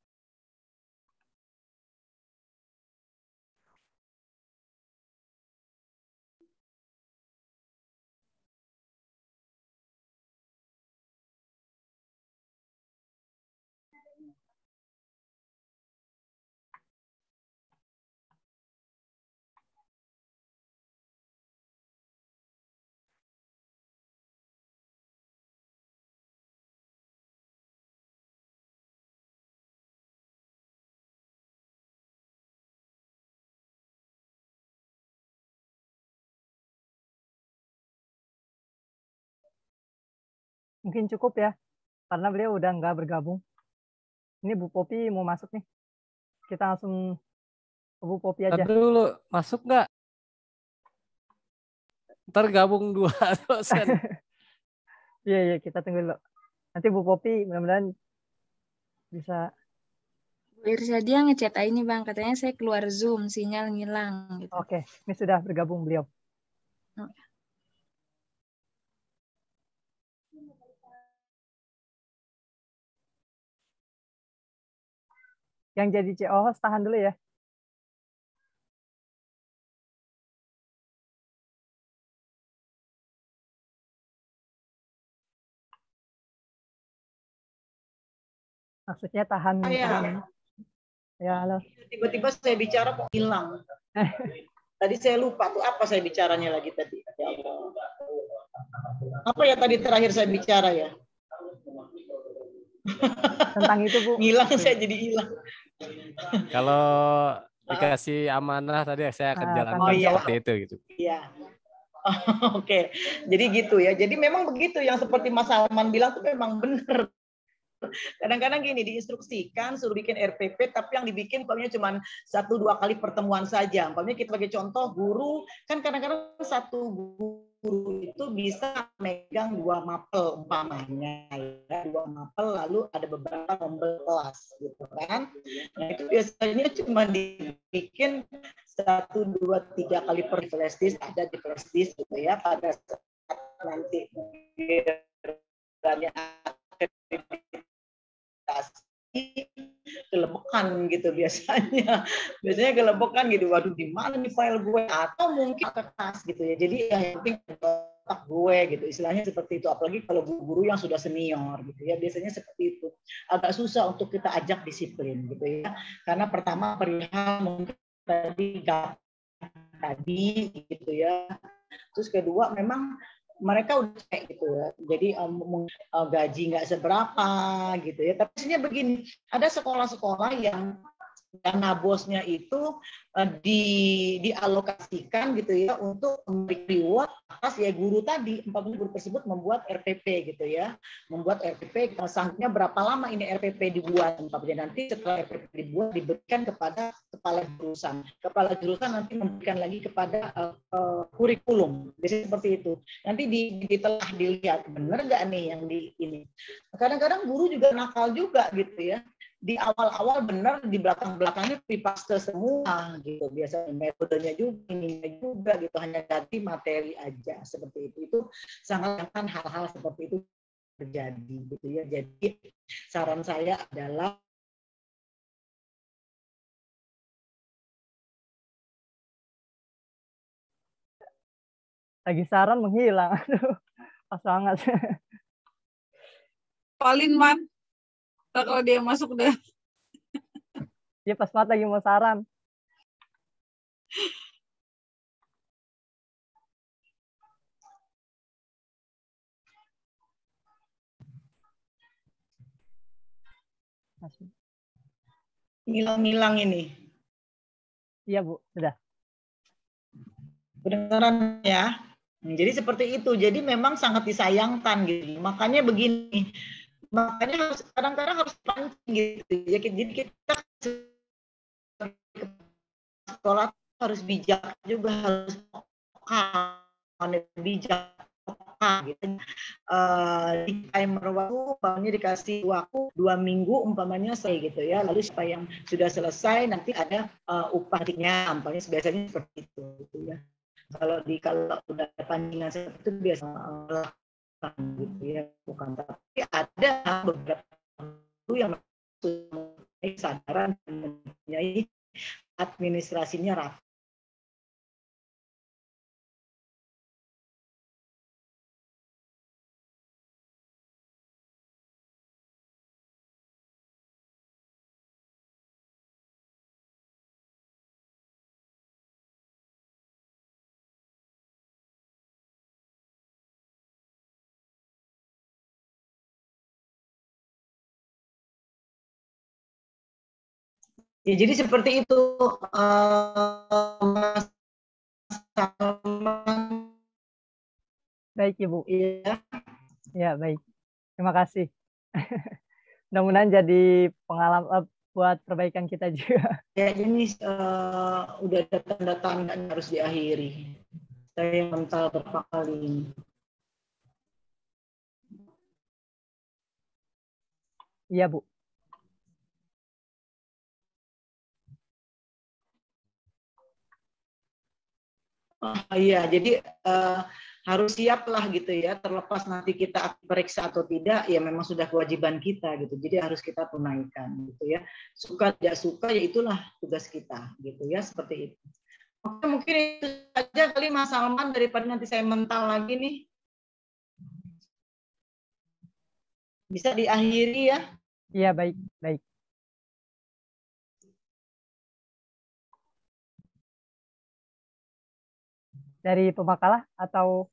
Speaker 2: Mungkin cukup ya, karena beliau udah nggak bergabung. Ini Bu Popi mau masuk nih. Kita langsung ke Bu Popi aja.
Speaker 7: Ntar dulu, masuk nggak? Ntar gabung 2 dosen.
Speaker 2: Iya, iya, kita tunggu dulu. Nanti Bu Popi mudah-mudahan bisa.
Speaker 8: Bu Irsadia ngechat ini Bang, katanya saya keluar Zoom, sinyal ngilang. Gitu.
Speaker 2: Oke, ini sudah bergabung beliau.
Speaker 8: Oh.
Speaker 2: Yang jadi CO host tahan dulu ya. Maksudnya tahan. Ya, halo.
Speaker 6: Tiba-tiba saya bicara kok hilang. Tadi saya lupa tuh apa saya bicaranya lagi tadi. Ya Allah. Apa ya tadi terakhir saya bicara ya?
Speaker 2: Tentang itu Bu.
Speaker 6: Hilang, saya jadi hilang.
Speaker 7: Kalau dikasih amanah tadi saya akan jalankan seperti itu gitu.
Speaker 6: Iya. Oke. Jadi gitu ya. Jadi memang begitu yang seperti Mas Salman bilang tuh memang benar. Kadang-kadang gini diinstruksikan suruh bikin RPP tapi yang dibikin umpamanya cuma 1-2 kali pertemuan saja. Umpamanya kita sebagai contoh guru kan kadang-kadang satu guru itu bisa megang 2 mapel umpamanya ya, 2 mapel lalu ada beberapa rombel kelas gitu kan. Nah itu biasanya cuma dibikin 1, 2, 3 kali per flash disk, ada di flash disk gitu ya pada saat nanti kelebekan gitu biasanya kelebekan gitu, waduh di mana nih file gue, atau mungkin kertas gitu ya, jadi yang penting otak gue gitu, istilahnya seperti itu. Apalagi kalau guru-guru yang sudah senior gitu ya, biasanya seperti itu, agak susah untuk kita ajak disiplin gitu ya, karena pertama perihal mungkin tadi gitu ya, terus kedua memang mereka udah kayak gitu ya, jadi gaji nggak seberapa gitu ya. Tapi sebenarnya begini, ada sekolah-sekolah yang dana bosnya itu dialokasikan gitu ya untuk memberi reward atas ya guru tadi, 40 guru tersebut membuat RPP gitu ya, membuat RPP, sangkutnya berapa lama ini RPP dibuat, nanti setelah RPP dibuat diberikan kepada kepala jurusan nanti memberikan lagi kepada kurikulum, biasanya seperti itu. Nanti ditelah dilihat benar nggak nih yang di ini. Kadang-kadang guru juga nakal juga gitu ya. Di awal-awal benar, di belakang-belakangnya dipaste semua gitu. Biasanya metodenya juga, ininya juga gitu, hanya ganti materi aja seperti itu. Itu sangat akan hal-hal seperti itu terjadi gitu ya. Jadi saran saya adalah
Speaker 2: lagi saran menghilang. Aduh, pas banget.
Speaker 3: Paling man. Kalau dia masuk udah.
Speaker 2: Dia pas banget lagi mau saran.
Speaker 6: Ngilang-ngilang ini.
Speaker 2: Iya Bu, sudah.
Speaker 6: Kedengaran ya. Jadi seperti itu. Jadi memang sangat disayangkan gitu. Makanya begini. Makanya kadang-kadang harus pancing gitu. Jadi kita sekolah harus bijak juga, harus bijak gitu. Di timer waktu umpamanya dikasih waktu 2 minggu umpamanya selesai gitu ya, lalu siapa yang sudah selesai nanti ada upahnya, umpamanya biasanya seperti itu gitu ya. Kalau udah pancingan seperti itu biasa gitu ya, bukan, tapi ada beberapa yang kesadaran dan mempunyai administrasinya rapi. Ya, jadi seperti itu, Mas Salman.
Speaker 2: Baik Ibu.
Speaker 6: Iya.
Speaker 2: Ya baik. Terima kasih. Mudah-mudahan jadi pengalaman buat perbaikan kita juga.
Speaker 6: Ya, ini udah ada tanda tanda harus diakhiri. Saya mental berapa kali ini.
Speaker 2: Iya Bu.
Speaker 6: Iya, jadi harus siap lah gitu ya, terlepas nanti kita periksa atau tidak, ya memang sudah kewajiban kita gitu. Jadi harus kita tunaikan gitu ya. Suka tidak suka ya itulah tugas kita gitu ya, seperti itu. Oke, mungkin itu saja kali Mas Salman, daripada nanti saya mental lagi nih. Bisa diakhiri ya?
Speaker 2: Iya baik, baik. Dari pemakalah atau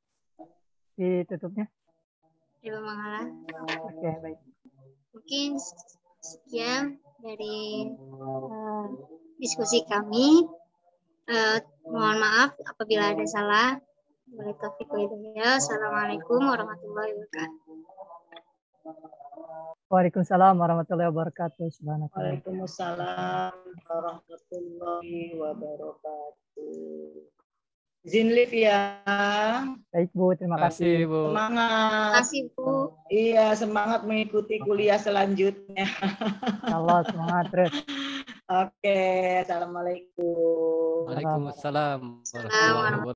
Speaker 2: ditutupnya?
Speaker 1: Di pemakalah.
Speaker 2: Oke, baik.
Speaker 1: Mungkin sekian dari diskusi kami. Mohon maaf apabila ada salah. Assalamualaikum warahmatullahi wabarakatuh.
Speaker 2: Waalaikumsalam warahmatullahi wabarakatuh.
Speaker 6: Waalaikumsalam warahmatullahi wabarakatuh. Izin live ya.
Speaker 2: Baik Bu, terima kasih.
Speaker 7: Bu.
Speaker 6: Semangat.
Speaker 1: Terima kasih Bu.
Speaker 6: Iya, semangat mengikuti kuliah selanjutnya.
Speaker 2: Allah semangat terus.
Speaker 6: Oke, assalamualaikum.
Speaker 7: Waalaikumsalam warahmatullahi wabarakatuh.